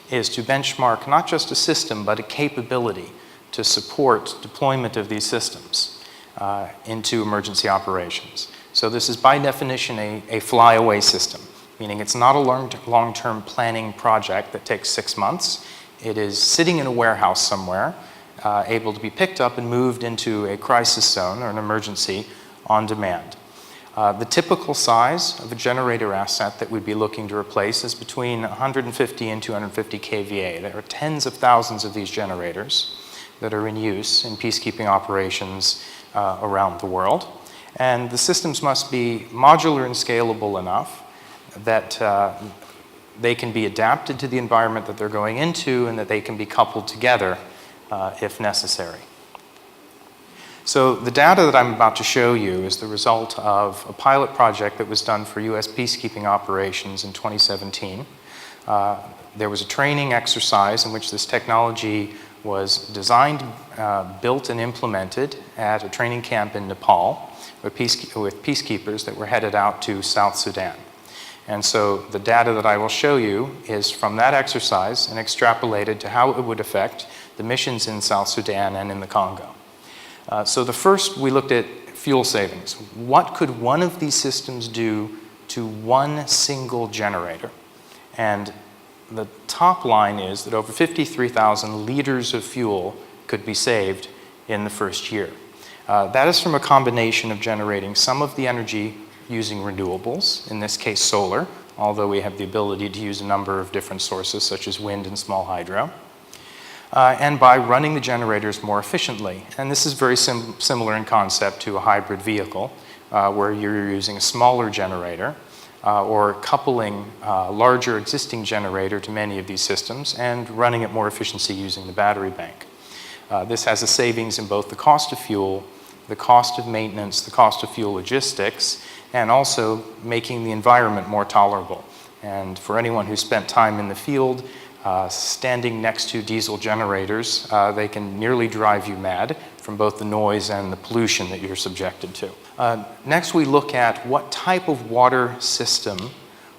is to benchmark not just a system, but a capability to support deployment of these systems into emergency operations. So this is by definition a flyaway system, meaning it's not a long-term planning project that takes 6 months. It is sitting in a warehouse somewhere, able to be picked up and moved into a crisis zone or an emergency on demand. The typical size of a generator asset that we'd be looking to replace is between 150 and 250 kVA. There are tens of thousands of these generators that are in use in peacekeeping operations around the world. And the systems must be modular and scalable enough that they can be adapted to the environment that they're going into and that they can be coupled together if necessary. So the data that I'm about to show you is the result of a pilot project that was done for U.S. peacekeeping operations in 2017. There was a training exercise in which this technology was designed, built, and implemented at a training camp in Nepal with peacekeepers that were headed out to South Sudan. And so the data that I will show you is from that exercise and extrapolated to how it would affect the missions in South Sudan and in the Congo. So the first, we looked at fuel savings. What could one of these systems do to one single generator? And the top line is that over 53,000 liters of fuel could be saved in the first year. That is from a combination of generating some of the energy using renewables, in this case solar, although we have the ability to use a number of different sources such as wind and small hydro, and by running the generators more efficiently. And this is very similar in concept to a hybrid vehicle, where you're using a smaller generator or coupling a larger existing generator to many of these systems and running at more efficiency using the battery bank. This has a savings in both the cost of fuel, the cost of maintenance, the cost of fuel logistics, and also making the environment more tolerable. And for anyone who spent time in the field, standing next to diesel generators, they can nearly drive you mad from both the noise and the pollution that you're subjected to. Next, we look at what type of water system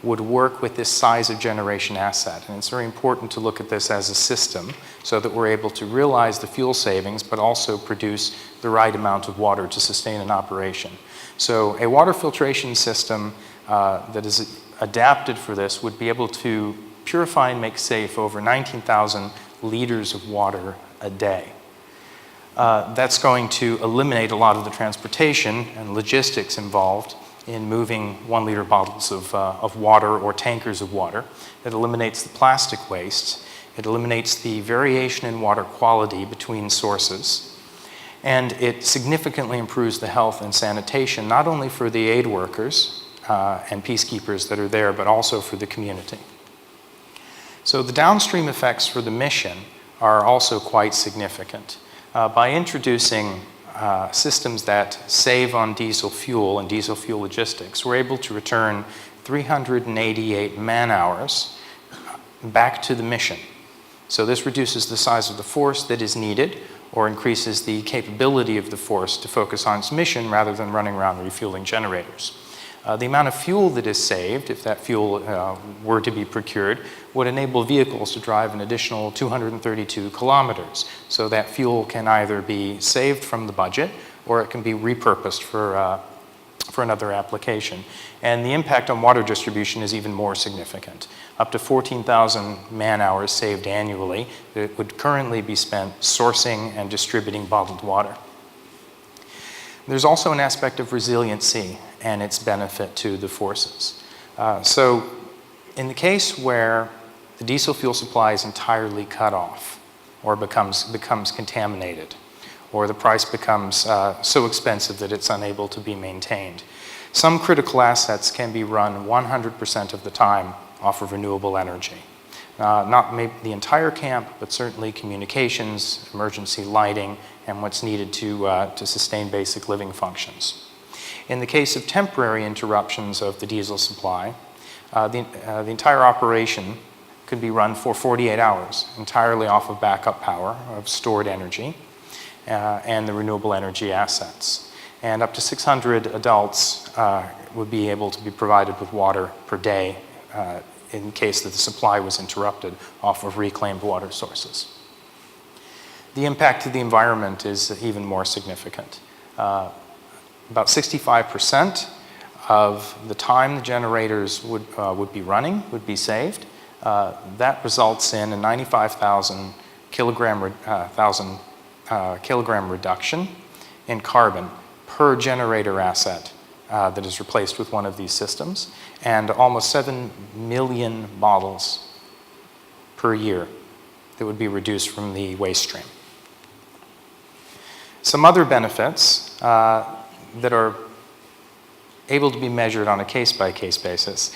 would work with this size of generation asset. And it's very important to look at this as a system so that we're able to realize the fuel savings, but also produce the right amount of water to sustain an operation. So a water filtration system that is adapted for this would be able to purify and make safe over 19,000 liters of water a day. That's going to eliminate a lot of the transportation and logistics involved in moving 1 liter bottles of water or tankers of water. It eliminates the plastic waste. It eliminates the variation in water quality between sources. And it significantly improves the health and sanitation, not only for the aid workers and peacekeepers that are there, but also for the community. So the downstream effects for the mission are also quite significant. By introducing systems that save on diesel fuel and diesel fuel logistics, we're able to return 388 man-hours back to the mission. So this reduces the size of the force that is needed or increases the capability of the force to focus on its mission rather than running around refueling generators. The amount of fuel that is saved, if that fuel were to be procured, would enable vehicles to drive an additional 232 kilometers. So that fuel can either be saved from the budget or it can be repurposed for another application. And the impact on water distribution is even more significant. Up to 14,000 man-hours saved annually that would currently be spent sourcing and distributing bottled water. There's also an aspect of resiliency and its benefit to the forces. So in the case where the diesel fuel supply is entirely cut off or becomes contaminated, or the price becomes so expensive that it's unable to be maintained, some critical assets can be run 100% of the time off of renewable energy. Not maybe the entire camp, but certainly communications, emergency lighting, and what's needed to sustain basic living functions. In the case of temporary interruptions of the diesel supply, the entire operation could be run for 48 hours, entirely off of backup power, of stored energy, and the renewable energy assets. And up to 600 adults would be able to be provided with water per day in case that the supply was interrupted off of reclaimed water sources. The impact to the environment is even more significant. About 65% of the time the generators would be running would be saved. That results in a 95,000 kilogram reduction in carbon per generator asset that is replaced with one of these systems, and almost 7 million bottles per year that would be reduced from the waste stream. Some other benefits that are able to be measured on a case-by-case basis.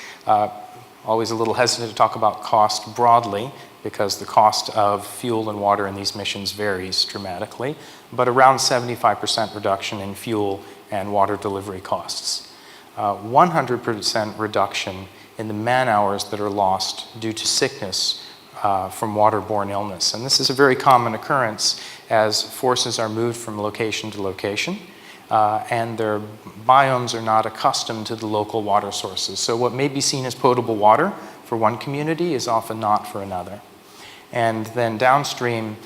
Always a little hesitant to talk about cost broadly because the cost of fuel and water in these missions varies dramatically, but around 75% reduction in fuel and water delivery costs. 100% reduction in the man-hours that are lost due to sickness from waterborne illness. And this is a very common occurrence as forces are moved from location to location, and their biomes are not accustomed to the local water sources. So what may be seen as potable water for one community is often not for another. And then downstream,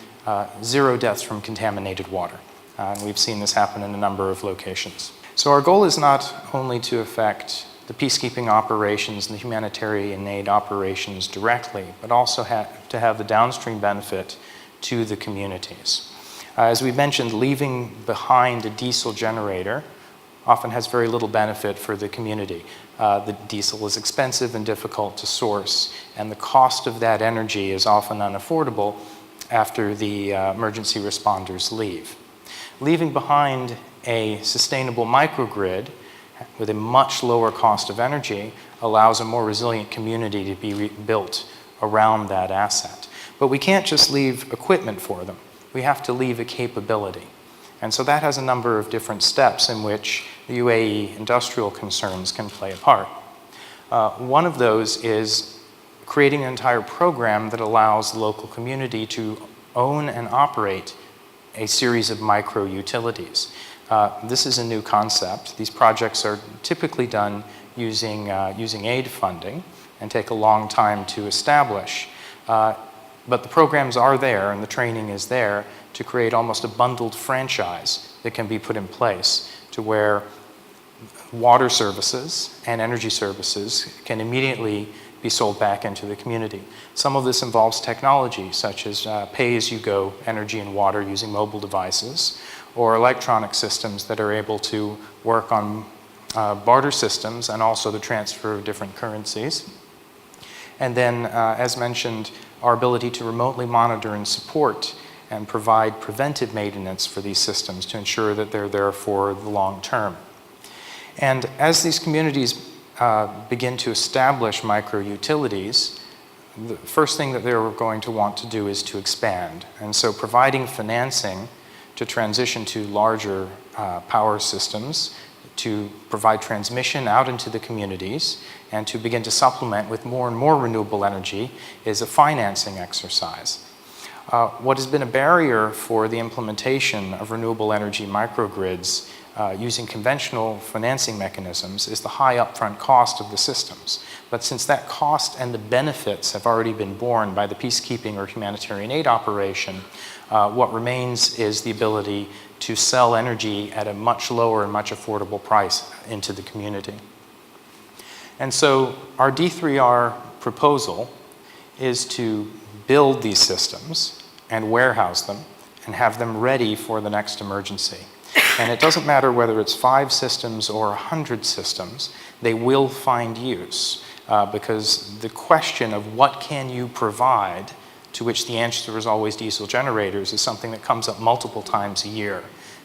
0 deaths from contaminated water. And we've seen this happen in a number of locations. So our goal is not only to affect the peacekeeping operations and the humanitarian aid operations directly, but also to have the downstream benefit to the communities. As we mentioned, leaving behind a diesel generator often has very little benefit for the community. The diesel is expensive and difficult to source, and the cost of that energy is often unaffordable after the emergency responders leave. Leaving behind a sustainable microgrid with a much lower cost of energy allows a more resilient community to be built around that asset. But we can't just leave equipment for them. We have to leave a capability. And so that has a number of different steps in which the UAE industrial concerns can play a part. One of those is creating an entire program that allows the local community to own and operate a series of micro-utilities. This is a new concept. These projects are typically done using aid funding and take a long time to establish. But the programs are there and the training is there to create almost a bundled franchise that can be put in place to where water services and energy services can immediately be sold back into the community. Some of this involves technology, such as pay-as-you-go energy and water using mobile devices, or electronic systems that are able to work on barter systems and also the transfer of different currencies. And then, as mentioned, our ability to remotely monitor and support and provide preventive maintenance for these systems to ensure that they're there for the long term. And as these communities begin to establish micro-utilities, the first thing that they're going to want to do is to expand. And so providing financing to transition to larger power systems, to provide transmission out into the communities, and to begin to supplement with more and more renewable energy is a financing exercise. What has been a barrier for the implementation of renewable energy microgrids using conventional financing mechanisms is the high upfront cost of the systems. But since that cost and the benefits have already been borne by the peacekeeping or humanitarian aid operation, what remains is the ability to sell energy at a much lower and much affordable price into the community. And so our D3R proposal is to build these systems and warehouse them and have them ready for the next emergency. And it doesn't matter whether it's 5 systems or 100 systems, they will find use because the question of what can you provide, to which the answer is always diesel generators, is something that comes up multiple times a year.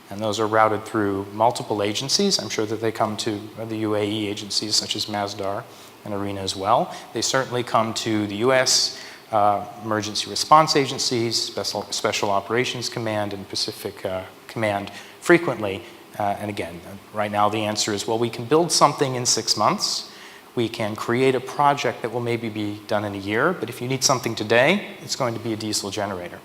And those are routed through multiple agencies. I'm sure that they come to the UAE agencies such as Masdar and ARENA as well. They certainly come to the US emergency response agencies, Special Operations Command and Pacific Command frequently. And again, right now the answer is, well, we can build something in 6 months. We can create a project that will maybe be done in a year, but if you need something today, it's going to be a diesel generator.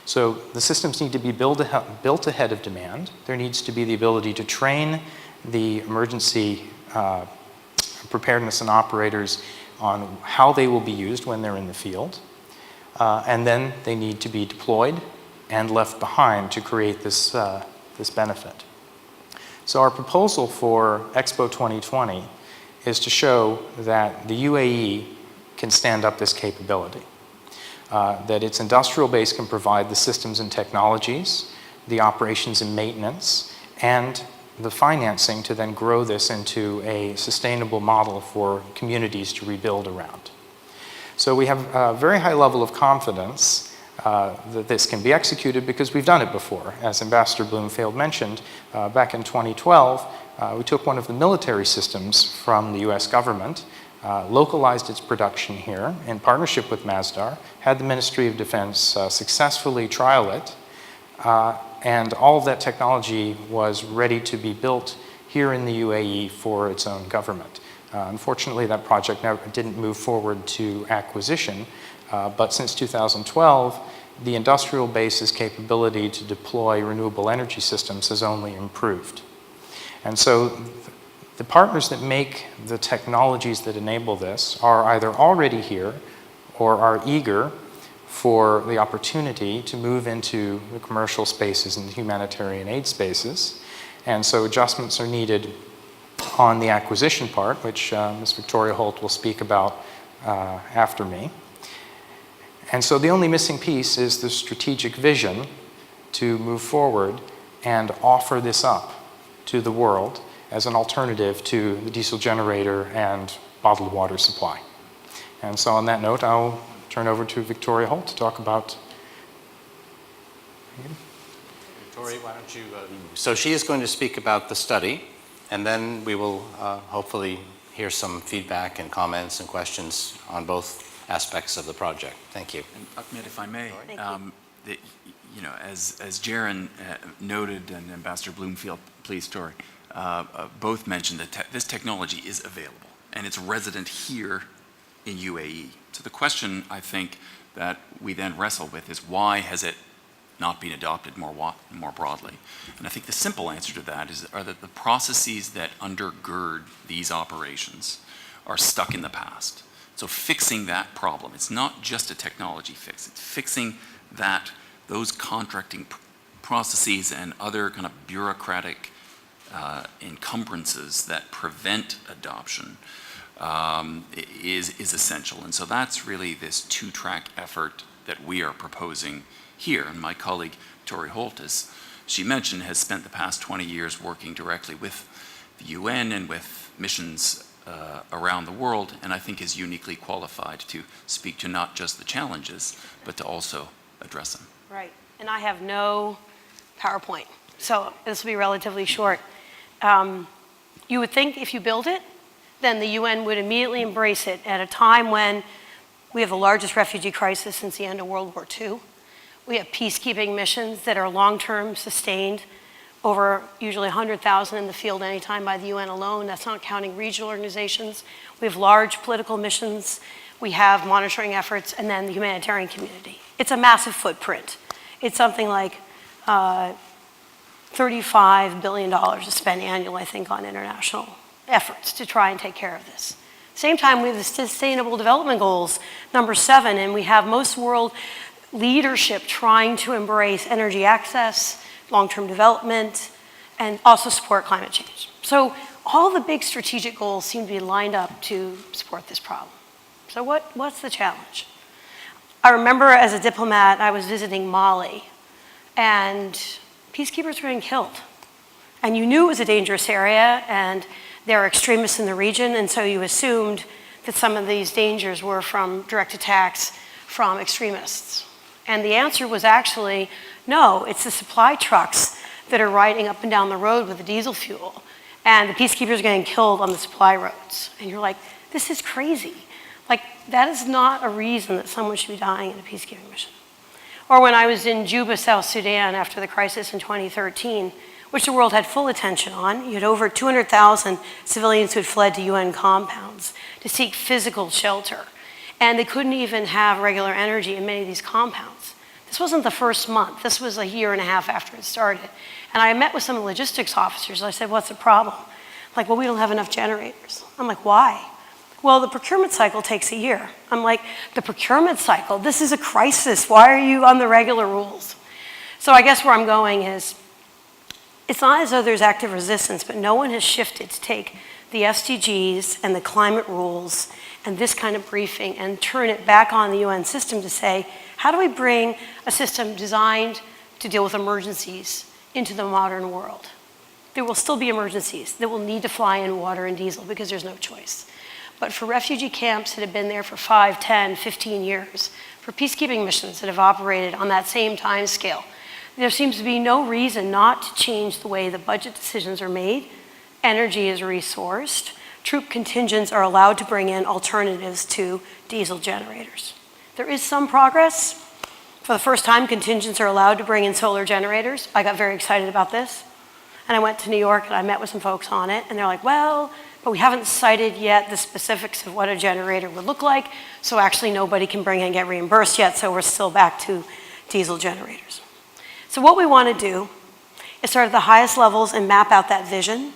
So the systems need to be built ahead of demand. There needs to be the ability to train the emergency preparedness and operators on how they will be used when they're in the field. And then they need to be deployed and left behind to create this benefit. So our proposal for Expo 2020 is to show that the UAE can stand up this capability. That its industrial base can provide the systems and technologies, the operations and maintenance, and the financing to then grow this into a sustainable model for communities to rebuild around. So we have a very high level of confidence that this can be executed because we've done it before. As Ambassador Bloomfield mentioned, back in 2012, we took one of the military systems from the US government, localized its production here in partnership with Masdar, had the Ministry of Defense successfully trial it, and all of that technology was ready to be built here in the UAE for its own government. Unfortunately, that project didn't move forward to acquisition, but since 2012, the industrial base's capability to deploy renewable energy systems has only improved. And so the partners that make the technologies that enable this are either already here or are eager for the opportunity to move into the commercial spaces and the humanitarian aid spaces. And so adjustments are needed on the acquisition part, which Ms. Victoria Holt will speak about after me. And so the only missing piece is the strategic vision to move forward and offer this up to the world as an alternative to the diesel generator and bottled water supply. And so on that note, I'll turn over to Victoria Holt to talk about. Victoria, why don't you? So she is going to speak about the study, and then we will hopefully hear some feedback and comments and questions on both aspects of the project. Thank you. And Ahmed, if I may, as Jaron noted and Ambassador Bloomfield, please, Tori, both mentioned that this technology is available and it's resident here in UAE. So the question I think that we then wrestle with is why has it not been adopted more broadly? And I think the simple answer to that are that the processes that undergird these operations are stuck in the past. So fixing that problem, it's not just a technology fix, it's fixing those contracting processes and other kind of bureaucratic encumbrances that prevent adoption is essential. And so that's really this two-track effort that we are proposing here. And my colleague, Tori Holt, as she mentioned, has spent the past 20 years working directly with the UN and with missions around the world, and I think is uniquely qualified to speak to not just the challenges, but to also address them. Right, and I have no PowerPoint, so this will be relatively short. You would think if you build it, then the UN would immediately embrace it at a time when we have the largest refugee crisis since the end of World War II. We have peacekeeping missions that are long-term, sustained, over usually 100,000 in the field anytime by the UN alone. That's not counting regional organizations. We have large political missions. We have monitoring efforts, and then the humanitarian community. It's a massive footprint. It's something like $35 billion to spend annually, I think, on international efforts to try and take care of this. Same time, we have the Sustainable Development Goals, number 7, and we have most world leadership trying to embrace energy access, long-term development, and also support climate change. So all the big strategic goals seem to be lined up to support this problem. So what's the challenge? I remember as a diplomat, I was visiting Mali, and peacekeepers were being killed. And you knew it was a dangerous area, and there are extremists in the region, and so you assumed that some of these dangers were from direct attacks from extremists. And the answer was actually, no, it's the supply trucks that are riding up and down the road with the diesel fuel. And the peacekeepers are getting killed on the supply roads. And you're like, this is crazy. Like, that is not a reason that someone should be dying in a peacekeeping mission. Or when I was in Juba, South Sudan, after the crisis in 2013, which the world had full attention on, you had over 200,000 civilians who had fled to UN compounds to seek physical shelter. And they couldn't even have regular energy in many of these compounds. This wasn't the first month. This was a year and a half after it started. And I met with some logistics officers. I said, what's the problem? Like, well, we don't have enough generators. I'm like, why? Well, the procurement cycle takes a year. I'm like, the procurement cycle? This is a crisis. Why are you on the regular rules? So I guess where I'm going is, it's not as though there's active resistance, but no one has shifted to take the SDGs and the climate rules and this kind of briefing and turn it back on the UN system to say, how do we bring a system designed to deal with emergencies into the modern world? There will still be emergencies that will need to fly in water and diesel because there's no choice. But for refugee camps that have been there for 5, 10, 15 years, for peacekeeping missions that have operated on that same time scale, there seems to be no reason not to change the way the budget decisions are made. Energy is resourced. Troop contingents are allowed to bring in alternatives to diesel generators. There is some progress. For the first time, contingents are allowed to bring in solar generators. I got very excited about this. And I went to New York and I met with some folks on it, and they're like, well, but we haven't cited yet the specifics of what a generator would look like, so actually nobody can bring in and get reimbursed yet, so we're still back to diesel generators. So what we want to do is start at the highest levels and map out that vision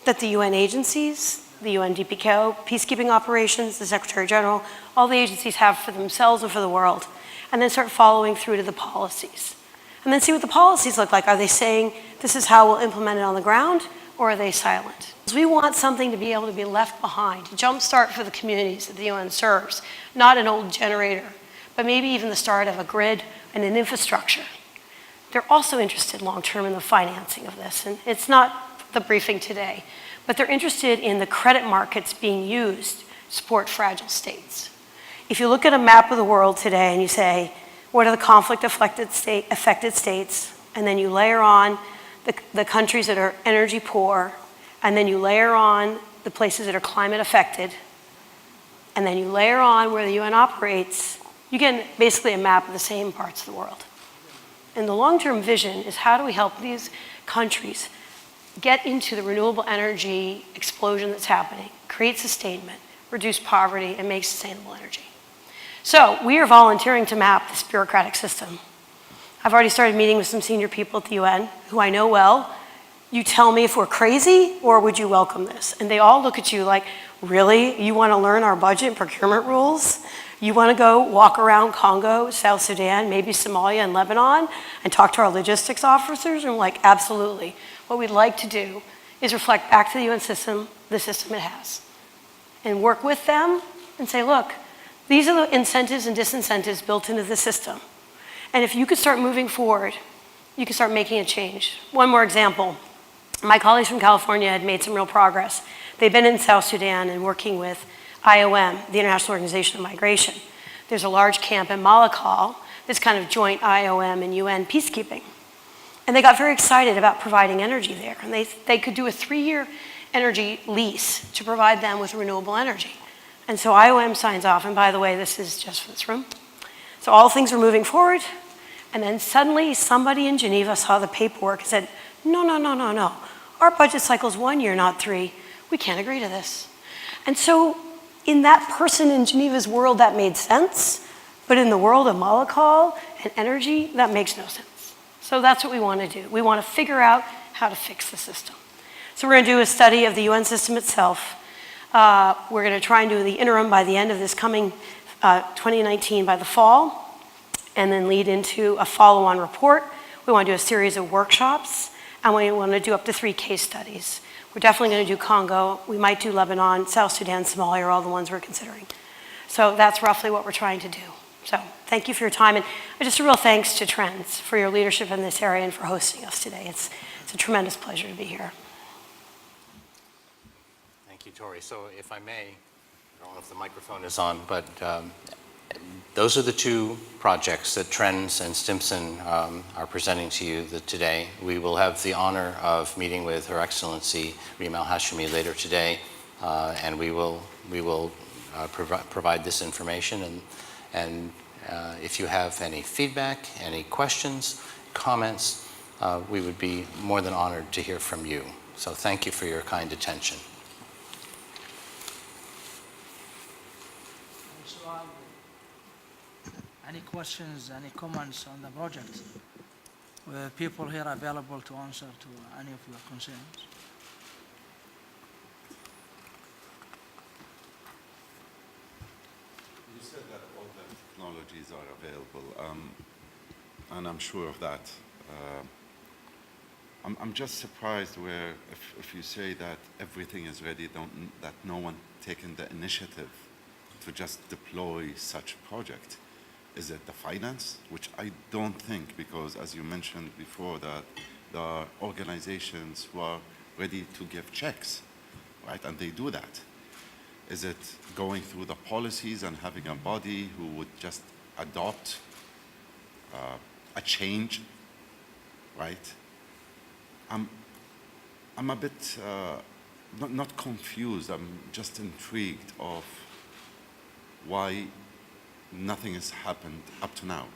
that the UN agencies, the UN DPKO, peacekeeping operations, the Secretary General, all the agencies have for themselves and for the world, and then start following through to the policies. And then see what the policies look like. Are they saying this is how we'll implement it on the ground, or are they silent? Because we want something to be able to be left behind, to jumpstart for the communities that the UN serves, not an old generator, but maybe even the start of a grid and an infrastructure. they're also interested long-term in the financing of this. And it's not the briefing today, but they're interested in the credit markets being used to support fragile states. If you look at a map of the world today and you say, what are the conflict-affected states? And then you layer on the countries that are energy poor, and then you layer on the places that are climate affected, and then you layer on where the UN operates, you get basically a map of the same parts of the world. And the long-term vision is how do we help these countries get into the renewable energy explosion that's happening, create sustainment, reduce poverty, and make sustainable energy. So we are volunteering to map this bureaucratic system. I've already started meeting with some senior people at the UN who I know well. You tell me if we're crazy or would you welcome this? And they all look at you like, really? You want to learn our budget and procurement rules? You want to go walk around Congo, South Sudan, maybe Somalia and Lebanon and talk to our logistics officers? And I'm like, absolutely. What we'd like to do is reflect back to the UN system, the system it has, and work with them and say, look, these are the incentives and disincentives built into the system. And if you could start moving forward, you could start making a change. One more example. My colleagues from California had made some real progress. They've been in South Sudan and working with IOM, the International Organization of Migration. There's a large camp in Malakal that's kind of joint IOM and UN peacekeeping. And they got very excited about providing energy there. And they could do a 3-year energy lease to provide them with renewable energy. And so IOM signs off, and by the way, this is just for this room. So all things were moving forward, and then suddenly somebody in Geneva saw the paperwork and said, no, no, no, no, no. Our budget cycle's 1 year, not 3. We can't agree to this. And so in that person in Geneva's world, that made sense, but in the world of Malakal and energy, that makes no sense. So that's what we want to do. We want to figure out how to fix the system. So we're going to do a study of the UN system itself. We're going to try and do the interim by the end of this coming 2019 by the fall, and then lead into a follow-on report. We want to do a series of workshops, and we want to do up to 3 case studies. We're definitely going to do Congo. We might do Lebanon, South Sudan, Somalia are all the ones we're considering. So that's roughly what we're trying to do. So thank you for your time, and just a real thanks to Trends for your leadership in this area and for hosting us today. It's a tremendous pleasure to be here. Thank you, Tori. So if I may, I don't know if the microphone is on, but those are the 2 projects that Trends and Stimson are presenting to you today. We will have the honor of meeting with Her Excellency Reem Al Hashimi later today, and we will provide this information. And if you have any feedback, any questions, comments, we would be more than honored to hear from you. So thank you for your kind attention. Any questions, any comments on the project? People here available to answer to any of your concerns. You said that all the technologies are available, and I'm sure of that. I'm just surprised where if you say that everything is ready, that no one taken the initiative to just deploy such a project. Is it the finance? Which I don't think, because as you mentioned before, that there are organizations who are ready to give checks, right? And they do that. Is it going through the policies and having a body who would just adopt a change, right? I'm a bit not confused. I'm just intrigued of why nothing has happened up to now.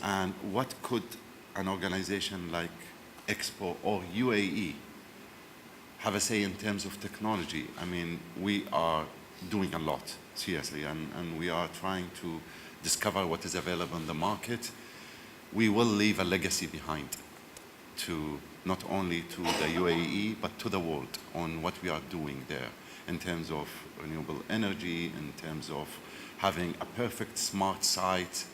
And what could an organization like Expo or UAE have a say in terms of technology? I mean, we are doing a lot, seriously, and we are trying to discover what is available in the market. We will leave a legacy behind to not only to the UAE, but to the world on what we are doing there in terms of renewable energy, in terms of having a perfect smart site,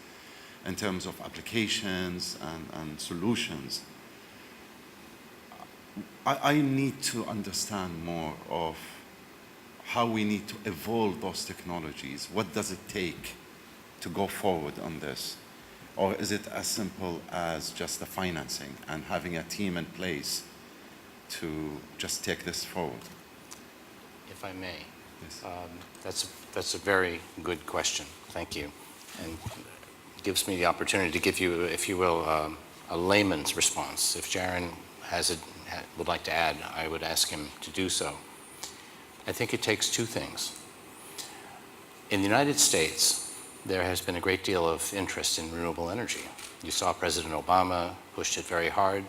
in terms of applications and solutions. I need to understand more of how we need to evolve those technologies. What does it take to go forward on this? Or is it as simple as just the financing and having a team in place to just take this forward? If I may, Yes. that's a very good question. Thank you. And it gives me the opportunity to give you, if you will, a layman's response. If Jaron would like to add, I would ask him to do so. I think it takes two things. In the United States, there has been a great deal of interest in renewable energy. You saw President Obama pushed it very hard.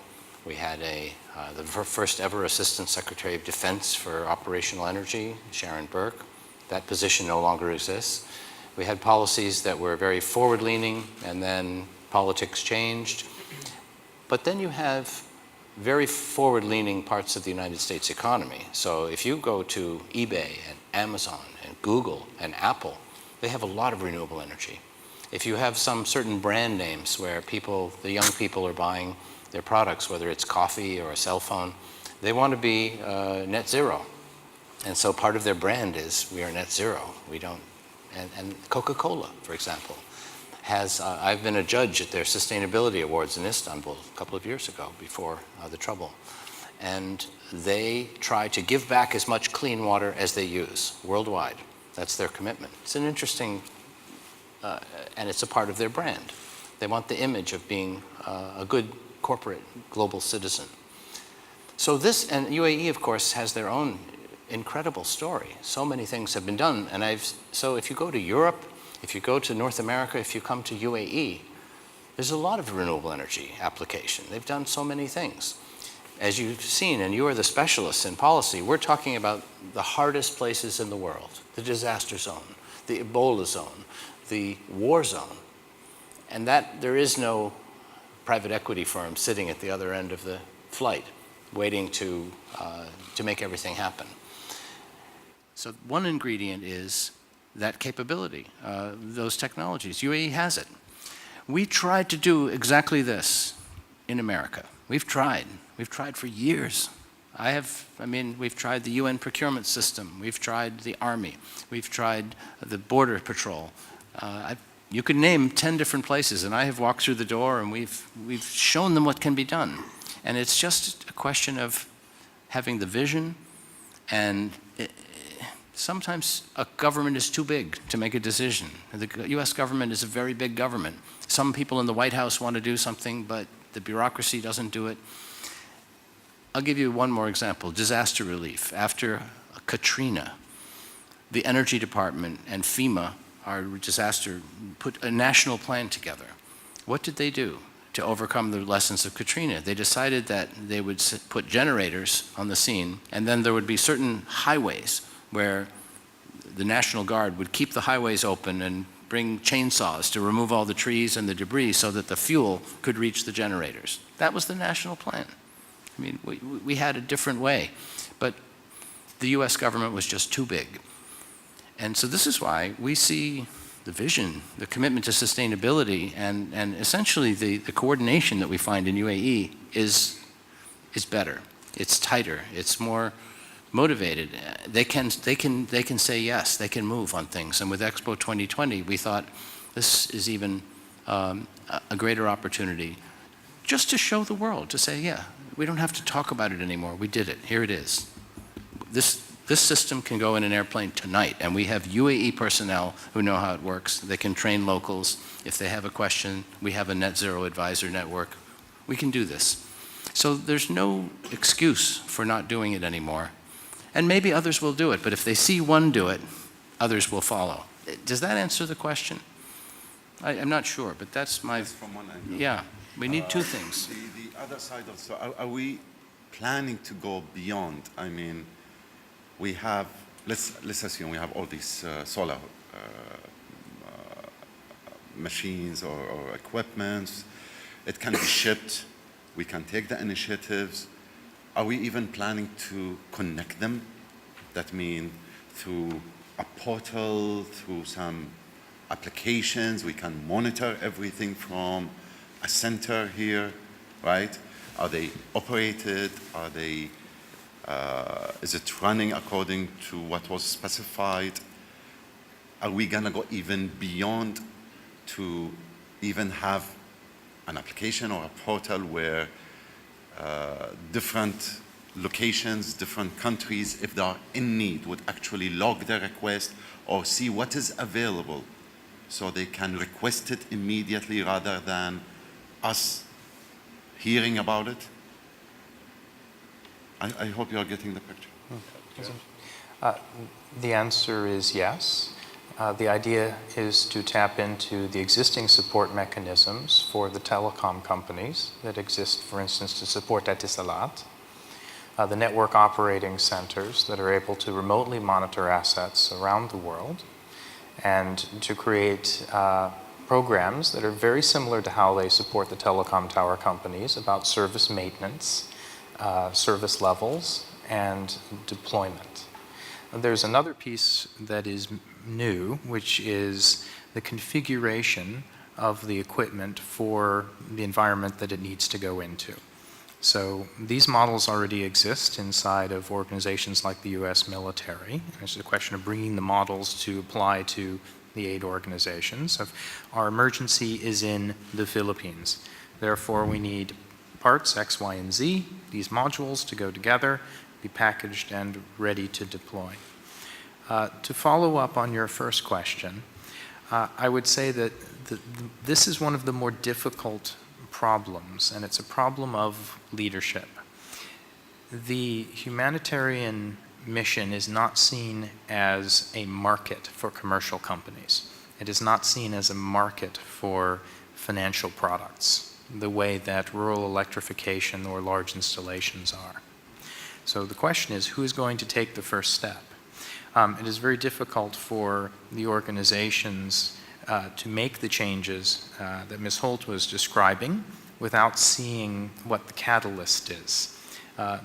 We had the first ever Assistant Secretary of Defense for Operational Energy, Sharon Burke. That position no longer exists. We had policies that were very forward-leaning, and then politics changed. But then you have very forward-leaning parts of the United States economy. So if you go to eBay and Amazon and Google and Apple, they have a lot of renewable energy. If you have some certain brand names where the young people are buying their products, whether it's coffee or a cell phone, they want to be net zero. And so part of their brand is, we are net zero. We don't, and Coca-Cola, for example, I've been a judge at their sustainability awards in Istanbul a couple of years ago, before the trouble. And they try to give back as much clean water as they use worldwide. That's their commitment. It's an interesting, and it's a part of their brand. They want the image of being a good corporate global citizen. So and UAE, of course, has their own incredible story. So many things have been done. And so if you go to Europe, if you go to North America, if you come to UAE, there's a lot of renewable energy application. They've done so many things. As you've seen, and you are the specialists in policy, we're talking about the hardest places in the world, the disaster zone, the Ebola zone, the war zone, and that there is no private equity firm sitting at the other end of the flight waiting to make everything happen. So one ingredient is that capability, those technologies. UAE has it. We tried to do exactly this in America. We've tried for years. We've tried the UN procurement system. We've tried the Army. We've tried the Border Patrol. You could name 10 different places, and I have walked through the door, and we've shown them what can be done. And it's just a question of having the vision, and sometimes a government is too big to make a decision. The US government is a very big government. Some people in the White House want to do something, but the bureaucracy doesn't do it. I'll give you one more example, disaster relief. After Katrina, the Energy Department and FEMA, our disaster, put a national plan together. What did they do to overcome the lessons of Katrina? They decided that they would put generators on the scene, and then there would be certain highways where the National Guard would keep the highways open and bring chainsaws to remove all the trees and the debris so that the fuel could reach the generators. That was the national plan. I mean, we had a different way, but the US government was just too big. And so this is why we see the vision, the commitment to sustainability, and essentially the coordination that we find in UAE is better. It's tighter. It's more motivated. They can say yes. They can move on things. And with Expo 2020, we thought this is even a greater opportunity just to show the world, to say, yeah, we don't have to talk about it anymore. We did it. Here it is. This system can go in an airplane tonight, and we have UAE personnel who know how it works. They can train locals. If they have a question, we have a net zero advisor network. We can do this. So there's no excuse for not doing it anymore. And maybe others will do it, but if they see one do it, others will follow. Does that answer the question? I'm not sure, but that's my... Yes, from one angle. Yeah, we need two things. The other side also, are we planning to go beyond? I mean, we have, let's assume we have all these solar machines or equipment. It can be shipped. We can take the initiatives. Are we even planning to connect them? That means through a portal, through some applications, we can monitor everything from a center here, right? Are they operated? Are they, is it running according to what was specified? Are we gonna go even beyond to even have an application or a portal where different locations, different countries, if they are in need, would actually log their request or see what is available so they can request it immediately rather than us hearing about it? I hope you're getting the picture. The answer is yes. The idea is to tap into the existing support mechanisms for the telecom companies that exist, for instance, to support Etisalat, the network operating centers that are able to remotely monitor assets around the world, and to create programs that are very similar to how they support the telecom tower companies about service maintenance, service levels, and deployment. There's another piece that is new, which is the configuration of the equipment for the environment that it needs to go into. So these models already exist inside of organizations like the US military. It's a question of bringing the models to apply to the aid organizations. Our emergency is in the Philippines. Therefore, we need parts X, Y, and Z, these modules to go together, be packaged and ready to deploy. To follow up on your first question, I would say that this is one of the more difficult problems, and it's a problem of leadership. The humanitarian mission is not seen as a market for commercial companies. It is not seen as a market for financial products, the way that rural electrification or large installations are. So the question is, who is going to take the first step? It is very difficult for the organizations to make the changes that Ms. Holt was describing without seeing what the catalyst is.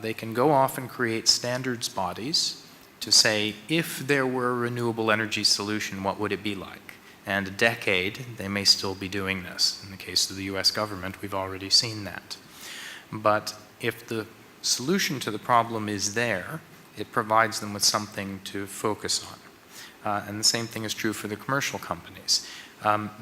They can go off and create standards bodies to say, if there were a renewable energy solution, what would it be like? And a decade, they may still be doing this. In the case of the US government, we've already seen that. But if the solution to the problem is there, it provides them with something to focus on. And the same thing is true for the commercial companies.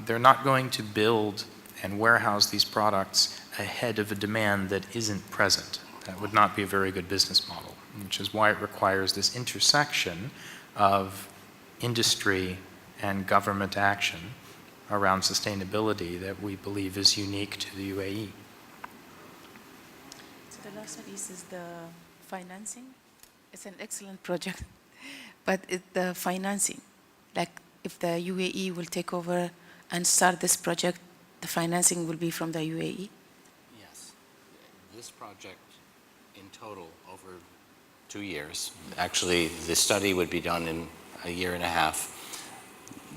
They're not going to build and warehouse these products ahead of a demand that isn't present. That would not be a very good business model, which is why it requires this intersection of industry and government action around sustainability that we believe is unique to the UAE. So the last piece is the financing. It's an excellent project, but the financing, like if the UAE will take over and start this project, the financing will be from the UAE? Yes. This project in total over 2 years. Actually, the study would be done in a year and a half.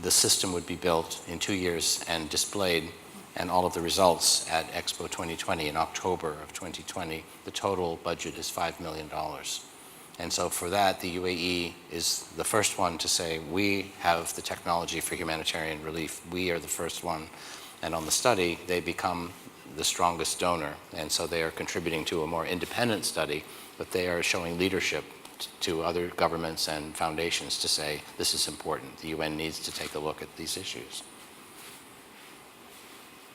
The system would be built in 2 years and displayed, and all of the results at Expo 2020 in October of 2020. The total budget is $5 million. And so for that, the UAE is the first one to say, we have the technology for humanitarian relief. We are the first one. And on the study, they become the strongest donor. And so they are contributing to a more independent study, but they are showing leadership to other governments and foundations to say, this is important. The UN needs to take a look at these issues.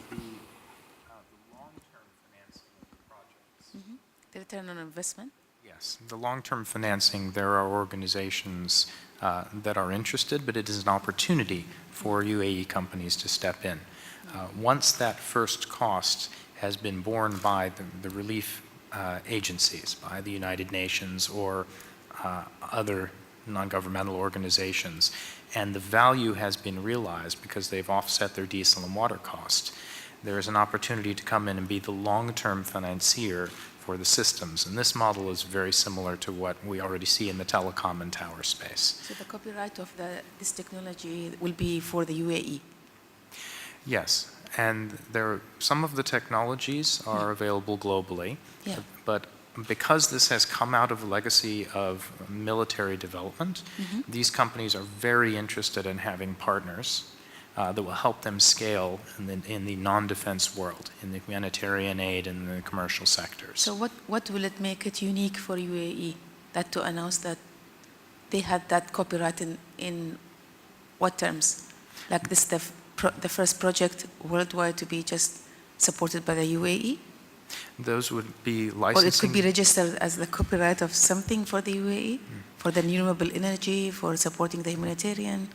The long-term financing of the projects. The return on investment? Yes, the long-term financing, there are organizations that are interested, but it is an opportunity for UAE companies to step in. Once that first cost has been borne by the relief agencies, by the United Nations or other non-governmental organizations, and the value has been realized because they've offset their diesel and water costs, there is an opportunity to come in and be the long-term financier for the systems. And this model is very similar to what we already see in the telecom and tower space. So the copyright of this technology will be for the UAE? Yes, and some of the technologies are available globally, but because this has come out of a legacy of military development, these companies are very interested in having partners that will help them scale in the non-defense world, in the humanitarian aid and the commercial sectors. So what will it make it unique for UAE, that to announce that they had that copyright in what terms? Like this, the first project worldwide to be just supported by the UAE? Those would be Or licensing. it could be registered as the copyright of something for the UAE, for the renewable energy, for supporting the humanitarian?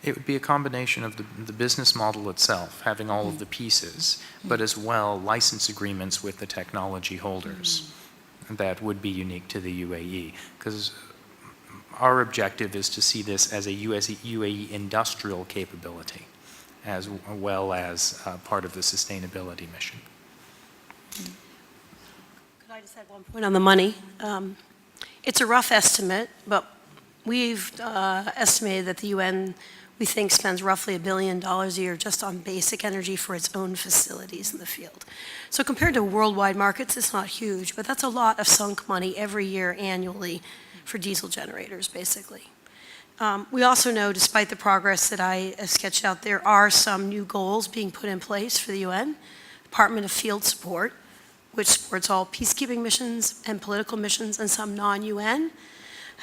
It would be a combination of the business model itself, having all of the pieces, but as well license agreements with the technology holders that would be unique to the UAE. Because our objective is to see this as a UAE industrial capability, as well as part of the sustainability mission. Could I just add one point on the money? It's a rough estimate, but we've estimated that the UN, we think, spends roughly $1 billion a year just on basic energy for its own facilities in the field. So compared to worldwide markets, it's not huge, but that's a lot of sunk money every year annually for diesel generators, basically. We also know, despite the progress that I sketched out, there are some new goals being put in place for the UN, Department of Field Support, which supports all peacekeeping missions and political missions, and some non-UN,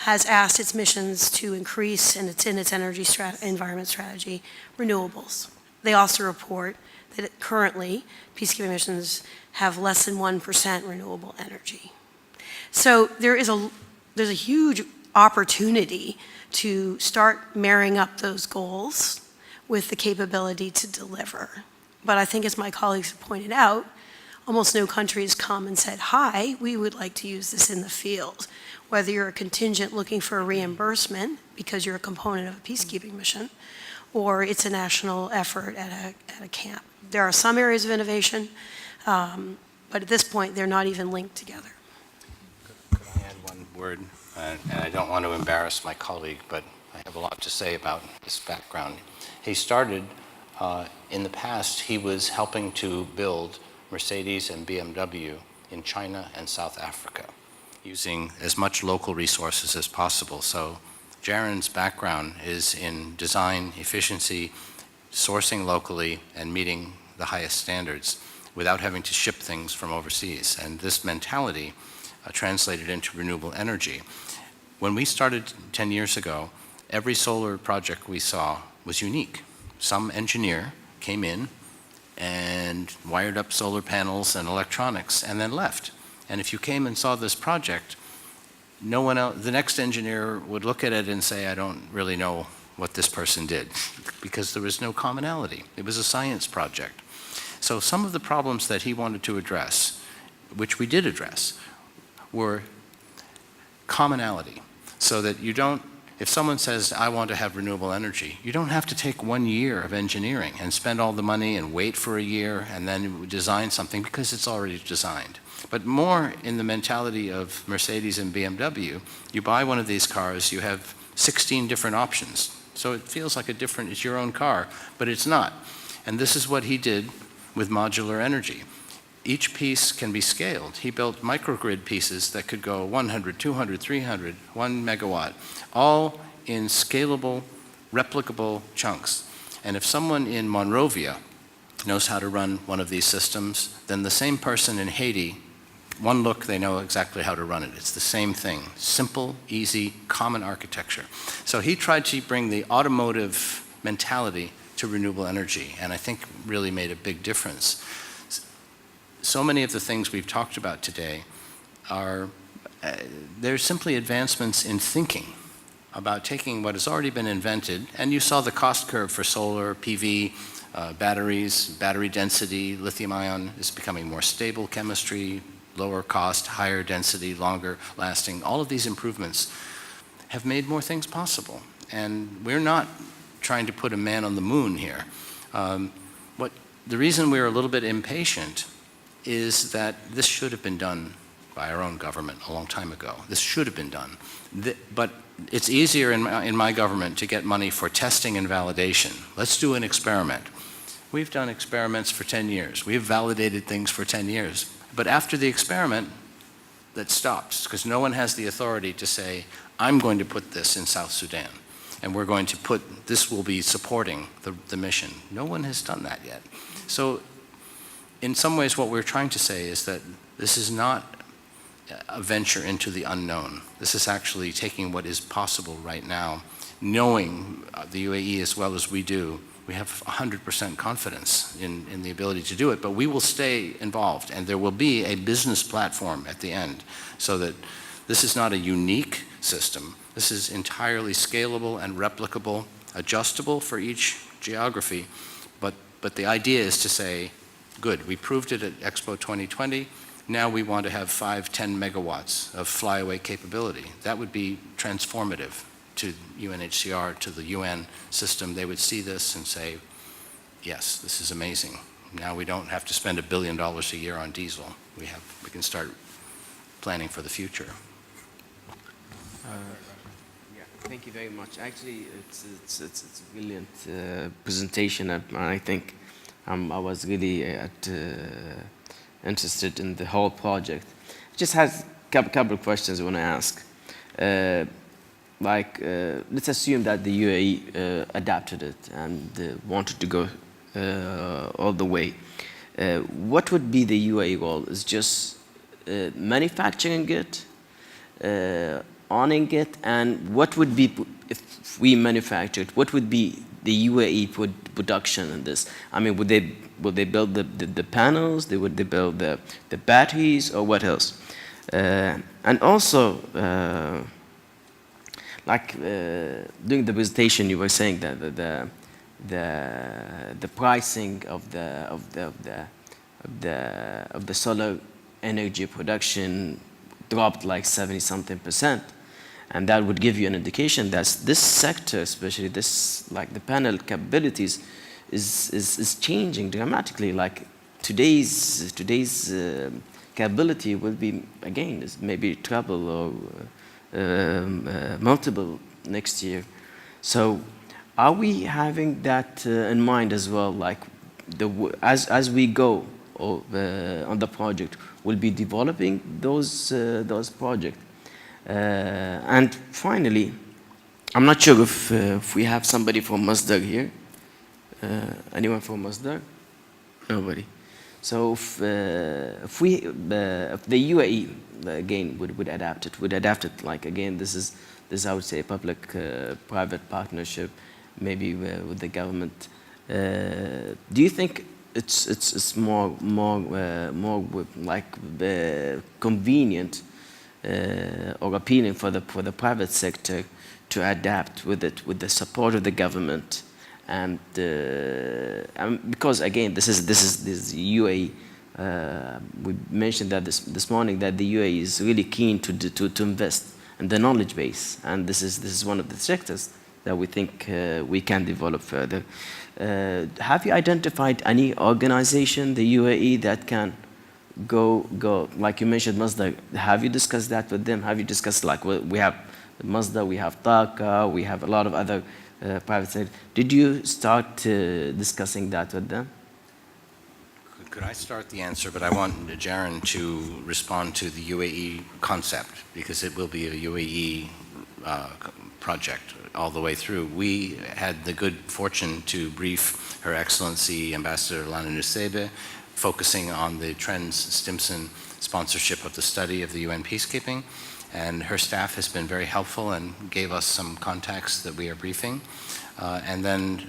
has asked its missions to increase, and it's in its energy environment strategy, renewables. They also report that currently, peacekeeping missions have less than 1% renewable energy. So there's a huge opportunity to start marrying up those goals with the capability to deliver. But I think, as my colleagues have pointed out, almost no country has come and said, hi, we would like to use this in the field. Whether you're a contingent looking for a reimbursement because you're a component of a peacekeeping mission, or it's a national effort at a camp. There are some areas of innovation, but at this point, they're not even linked together. Could I add one word? And I don't want to embarrass my colleague, but I have a lot to say about his background. He started, in the past, he was helping to build Mercedes and BMW in China and South Africa, using as much local resources as possible. So Jaren's background is in design, efficiency, sourcing locally, and meeting the highest standards without having to ship things from overseas. And this mentality translated into renewable energy. When we started 10 years ago, every solar project we saw was unique. Some engineer came in and wired up solar panels and electronics and then left. And if you came and saw this project, no one else, the next engineer would look at it and say, I don't really know what this person did, because there was no commonality. It was a science project. So some of the problems that he wanted to address, which we did address, were commonality. So that you don't, if someone says, I want to have renewable energy, you don't have to take 1 year of engineering and spend all the money and wait for a year and then design something, because it's already designed. But more in the mentality of Mercedes and BMW, you buy one of these cars, you have 16 different options. So it feels like it's your own car, but it's not. And this is what he did with modular energy. Each piece can be scaled. He built microgrid pieces that could go 100, 200, 300, 1 megawatt, all in scalable, replicable chunks. And if someone in Monrovia knows how to run one of these systems, then the same person in Haiti, one look, they know exactly how to run it. It's the same thing. Simple, easy, common architecture. So he tried to bring the automotive mentality to renewable energy, and I think really made a big difference. So many of the things we've talked about today are, they're simply advancements in thinking about taking what has already been invented, and you saw the cost curve for solar, PV, batteries, battery density, lithium ion is becoming more stable chemistry, lower cost, higher density, longer lasting. All of these improvements have made more things possible. And we're not trying to put a man on the moon here. The reason we're a little bit impatient is that this should have been done by our own government a long time ago. This should have been done. But it's easier in my government to get money for testing and validation. Let's do an experiment. We've done experiments for 10 years. We've validated things for 10 years. But after the experiment, that stops, because no one has the authority to say, I'm going to put this in South Sudan, and we're going to put, this will be supporting the mission. No one has done that yet. So in some ways, what we're trying to say is that this is not a venture into the unknown. This is actually taking what is possible right now, knowing the UAE as well as we do, we have 100% confidence in the ability to do it, but we will stay involved, and there will be a business platform at the end, so that this is not a unique system. This is entirely scalable and replicable, adjustable for each geography, but the idea is to say, good, we proved it at Expo 2020, now we want to have 5-10 megawatts of flyaway capability. That would be transformative to UNHCR, to the UN system. They would see this and say, yes, this is amazing. Now we don't have to spend $1 billion a year on diesel. We can start planning for the future. Yeah, thank you very much. Actually, it's a brilliant presentation, and I think I was really interested in the whole project. Just has a couple of questions I want to ask. Let's assume that the UAE adapted it and wanted to go all the way. What would be the UAE role? Is just manufacturing it, owning it, and what would be, if we manufactured, what would be the UAE production in this? I mean, would they build the panels? Would they build the batteries, or what else? And also, during the presentation, you were saying that the pricing of the solar energy production dropped like 70-something%, and that would give you an indication that this sector, especially this, like the panel capabilities, is changing dramatically. Like today's capability will be, again, is maybe treble or multiple next year. So are we having that in mind as well? Like as we go on the project, we'll be developing those projects. And finally, I'm not sure if we have somebody from Masdar here. Anyone from Masdar? Nobody. So if the UAE again would adapt it, like again, this is I would say a public-private partnership, maybe with the government. Do you think it's more like convenient or appealing for the private sector to adapt with the support of the government? And because again, this UAE. We mentioned that this morning that the UAE is really keen to invest in the knowledge base, and this is one of the sectors that we think we can develop further. Have you identified any organization, the UAE, that can go like you mentioned, Masdar? Have you discussed that with them? Have you discussed, like, we have Masdar, we have Taka, we have a lot of other private sector. Did you start discussing that with them? Could I start the answer? But I want Jaron to respond to the UAE concept, because it will be a UAE project all the way through. We had the good fortune to brief Her Excellency Ambassador Lana Nusseibeh, focusing on the Trends Stimson sponsorship of the study of the UN peacekeeping. And her staff has been very helpful and gave us some contacts that we are briefing. And then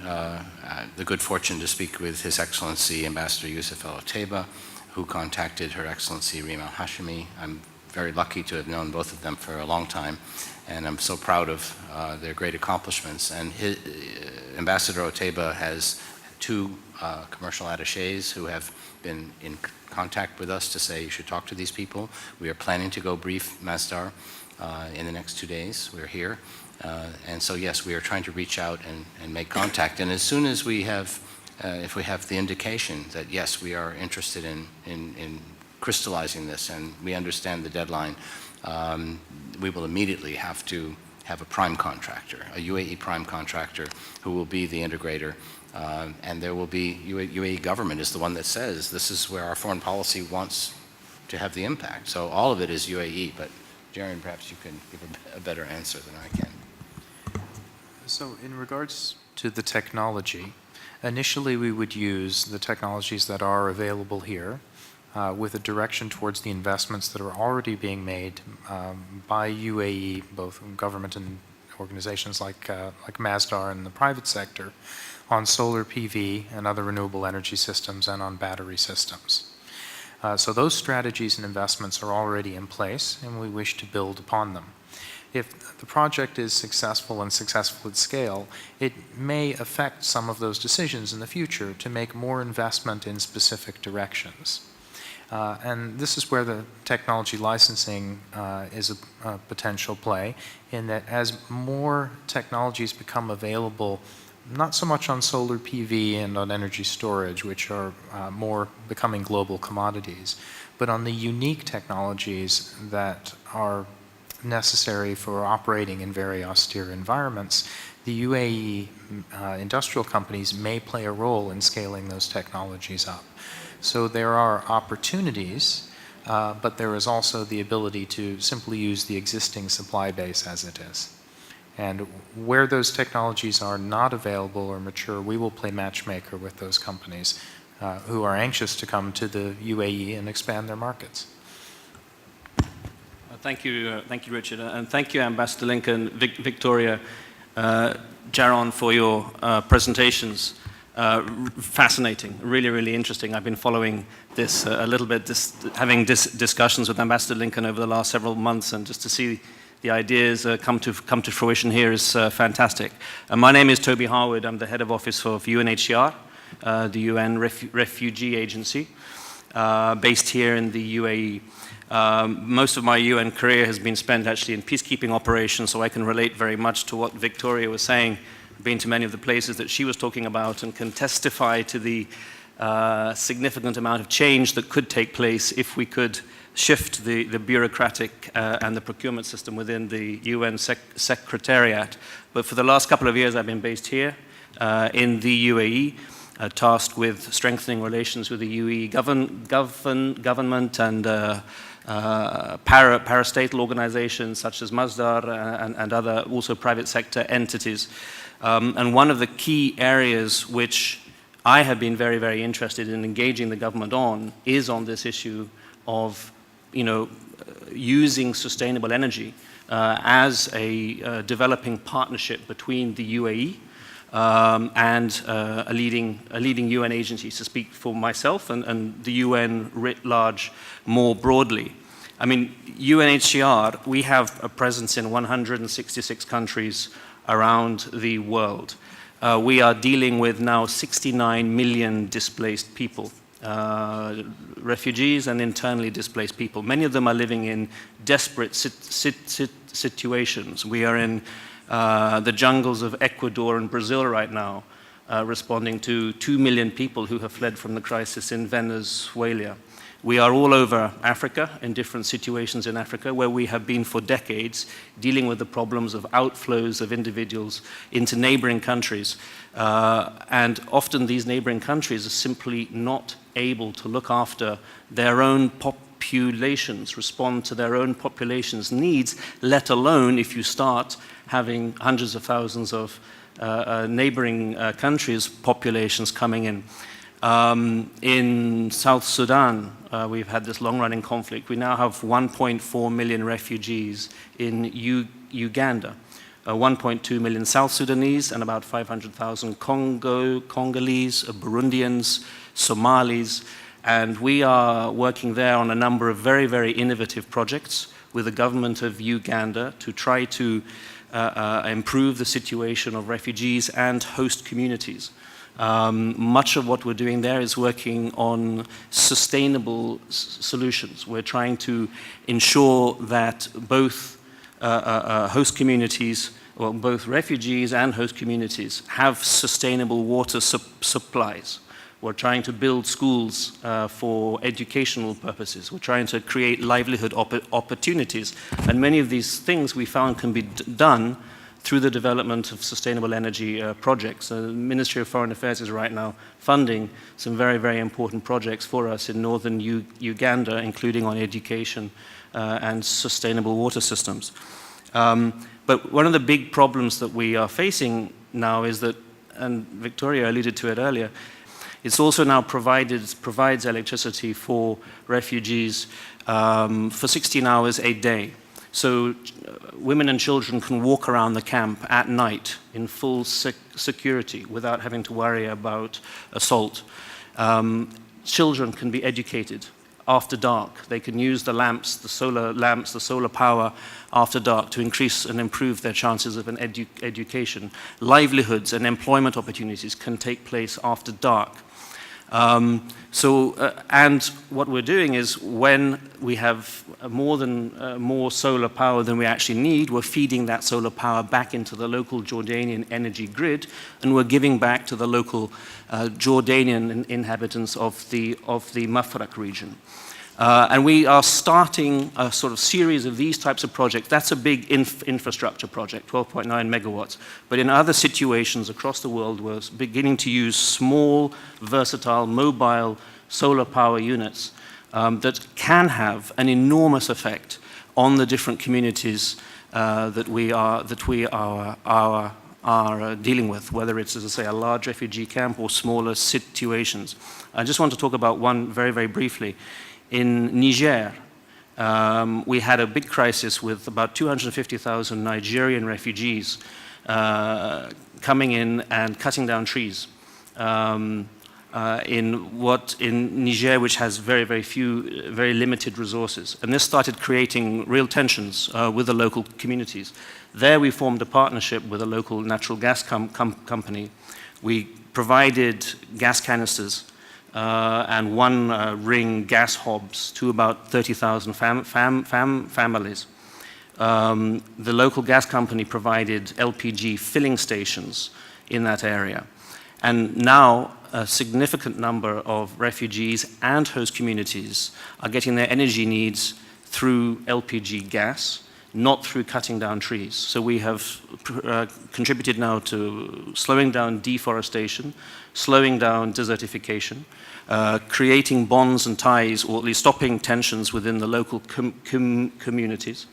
the good fortune to speak with His Excellency Ambassador Youssef El Otaiba, who contacted Her Excellency Rima Hashemi. I'm very lucky to have known both of them for a long time, and I'm so proud of their great accomplishments. And Ambassador Otaiba has two commercial attachés who have been in contact with us to say you should talk to these people. We are planning to go brief Masdar in the next 2 days. We're here. And so, yes, we are trying to reach out and make contact. And as soon as we have, if we have the indication that, yes, we are interested in crystallizing this and we understand the deadline, we will immediately have to have a prime contractor, a UAE prime contractor, who will be the integrator. And there will be, UAE government is the one that says this is where our foreign policy wants to have the impact. So all of it is UAE, but Jaron, perhaps you can give a better answer than I can. So in regards to the technology, initially we would use the technologies that are available here with a direction towards the investments that are already being made by UAE, both government and organizations like Masdar in the private sector, on solar PV and other renewable energy systems and on battery systems. So those strategies and investments are already in place, and we wish to build upon them. If the project is successful and successful at scale, it may affect some of those decisions in the future to make more investment in specific directions. And this is where the technology licensing is a potential play, in that as more technologies become available, not so much on solar PV and on energy storage, which are more becoming global commodities, but on the unique technologies that are necessary for operating in very austere environments, the UAE industrial companies may play a role in scaling those technologies up. So there are opportunities, but there is also the ability to simply use the existing supply base as it is. And where those technologies are not available or mature, we will play matchmaker with those companies who are anxious to come to the UAE and expand their markets. Thank you, Richard, and thank you, Ambassador Lincoln, Victoria, Jaron, for your presentations. Fascinating, really, really interesting. I've been following this a little bit, having discussions with Ambassador Lincoln over the last several months, and just to see the ideas come to fruition here is fantastic. My name is Toby Harwood. I'm the head of office of UNHCR, the UN Refugee Agency, based here in the UAE. Most of my UN career has been spent actually in peacekeeping operations, so I can relate very much to what Victoria was saying. I've been to many of the places that she was talking about and can testify to the significant amount of change that could take place if we could shift the bureaucratic and the procurement system within the UN Secretariat. But for the last couple of years, I've been based here in the UAE, tasked with strengthening relations with the UAE government and parastatal organizations such as Masdar and other also private sector entities. And one of the key areas which I have been very, very interested in engaging the government on is on this issue of, using sustainable energy as a developing partnership between the UAE and a leading UN agency, to speak for myself and the UN writ large more broadly. I mean, UNHCR, we have a presence in 166 countries around the world. We are dealing with now 69 million displaced people, refugees and internally displaced people. Many of them are living in desperate situations. We are in the jungles of Ecuador and Brazil right now, responding to 2 million people who have fled from the crisis in Venezuela. We are all over Africa, in different situations in Africa, where we have been for decades dealing with the problems of outflows of individuals into neighboring countries. And often these neighboring countries are simply not able to look after their own populations, respond to their own population's needs, let alone if you start having hundreds of thousands of neighboring countries' populations coming in. In South Sudan, we've had this long-running conflict. We now have 1.4 million refugees in Uganda, 1.2 million South Sudanese, and about 500,000 Congolese, Burundians, Somalis. And we are working there on a number of very, very innovative projects with the government of Uganda to try to improve the situation of refugees and host communities. Much of what we're doing there is working on sustainable solutions. We're trying to ensure that both host communities, well, both refugees and host communities have sustainable water supplies. We're trying to build schools for educational purposes. We're trying to create livelihood opportunities. And many of these things we found can be done through the development of sustainable energy projects. The Ministry of Foreign Affairs is right now funding some very, very important projects for us in northern Uganda, including on education and sustainable water systems. But one of the big problems that we are facing now is that, and Victoria alluded to it earlier, it's also now provides electricity for refugees for 16 hours a day. So women and children can walk around the camp at night in full security without having to worry about assault. Children can be educated after dark. They can use the lamps, the solar power after dark to increase and improve their chances of an education. Livelihoods and employment opportunities can take place after dark. And what we're doing is when we have more solar power than we actually need, we're feeding that solar power back into the local Jordanian energy grid, and we're giving back to the local Jordanian inhabitants of the Mafraq region. And we are starting a sort of series of these types of projects. That's a big infrastructure project, 12.9 megawatts. But in other situations across the world, we're beginning to use small, versatile, mobile solar power units that can have an enormous effect on the different communities that we are dealing with, whether it's, as I say, a large refugee camp or smaller situations. I just want to talk about one very, very briefly. In Niger, we had a big crisis with about 250,000 Nigerian refugees coming in and cutting down trees in Niger, which has very, very few, very limited resources. And this started creating real tensions with the local communities. There we formed a partnership with a local natural gas company. We provided gas canisters and one-ring gas hobs to about 30,000 families. The local gas company provided LPG filling stations in that area. And now a significant number of refugees and host communities are getting their energy needs through LPG gas, not through cutting down trees. So we have contributed now to slowing down deforestation, slowing down desertification, creating bonds and ties, or at least stopping tensions within the local communities.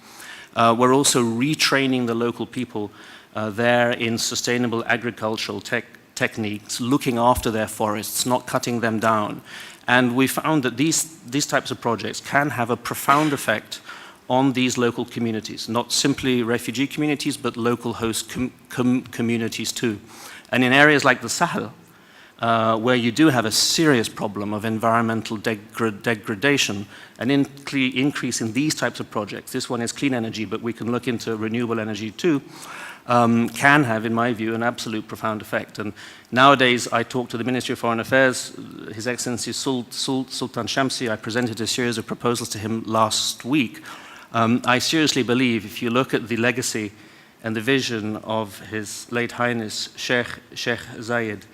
We're also retraining the local people there in sustainable agricultural techniques, looking after their forests, not cutting them down. And we found that these types of projects can have a profound effect on these local communities, not simply refugee communities, but local host communities too. And in areas like the Sahel, where you do have a serious problem of environmental degradation, an increase in these types of projects, this one is clean energy, but we can look into renewable energy too, can have, in my view, an absolute profound effect. And nowadays, I talk to the Ministry of Foreign Affairs, His Excellency Sultan Shamsi. I presented a series of proposals to him last week. I seriously believe, if you look at the legacy and the vision of His late Highness Sheikh Zayed,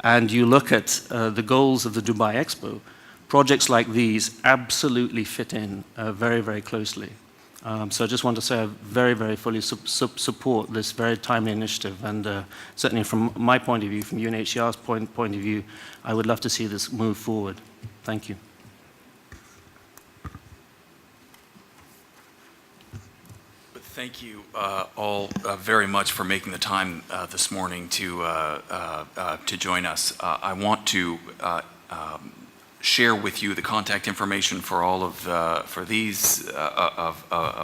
and you look at the goals of the Dubai Expo, projects like these absolutely fit in very, very closely. So I just want to say I very, very fully support this very timely initiative, and certainly from my point of view, from UNHCR's point of view, I would love to see this move forward. Thank you. Thank you all very much for making the time this morning to join us. I want to share with you the contact information for all of of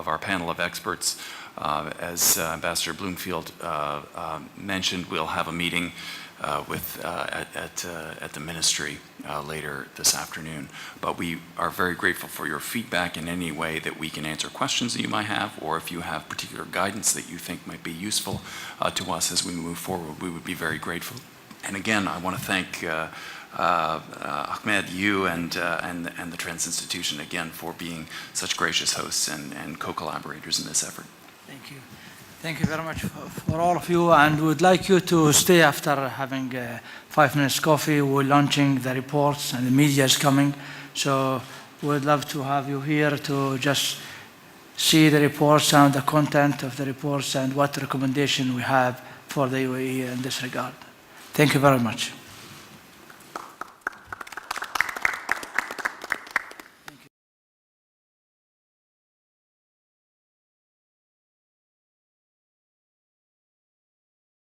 our panel of experts. As Ambassador Bloomfield mentioned, we'll have a meeting at the ministry later this afternoon. But we are very grateful for your feedback in any way that we can answer questions that you might have, or if you have particular guidance that you think might be useful to us as we move forward, we would be very grateful. And again, I want to thank Ahmed, you and the Trans Institution again for being such gracious hosts and co-collaborators in this effort. Thank you. Thank you very much for all of you, and we'd like you to stay after having 5 minutes coffee. We're launching the reports and the media is coming, so we'd love to have you here to just see the reports and the content of the reports and what recommendation we have for the UAE in this regard. Thank you very much.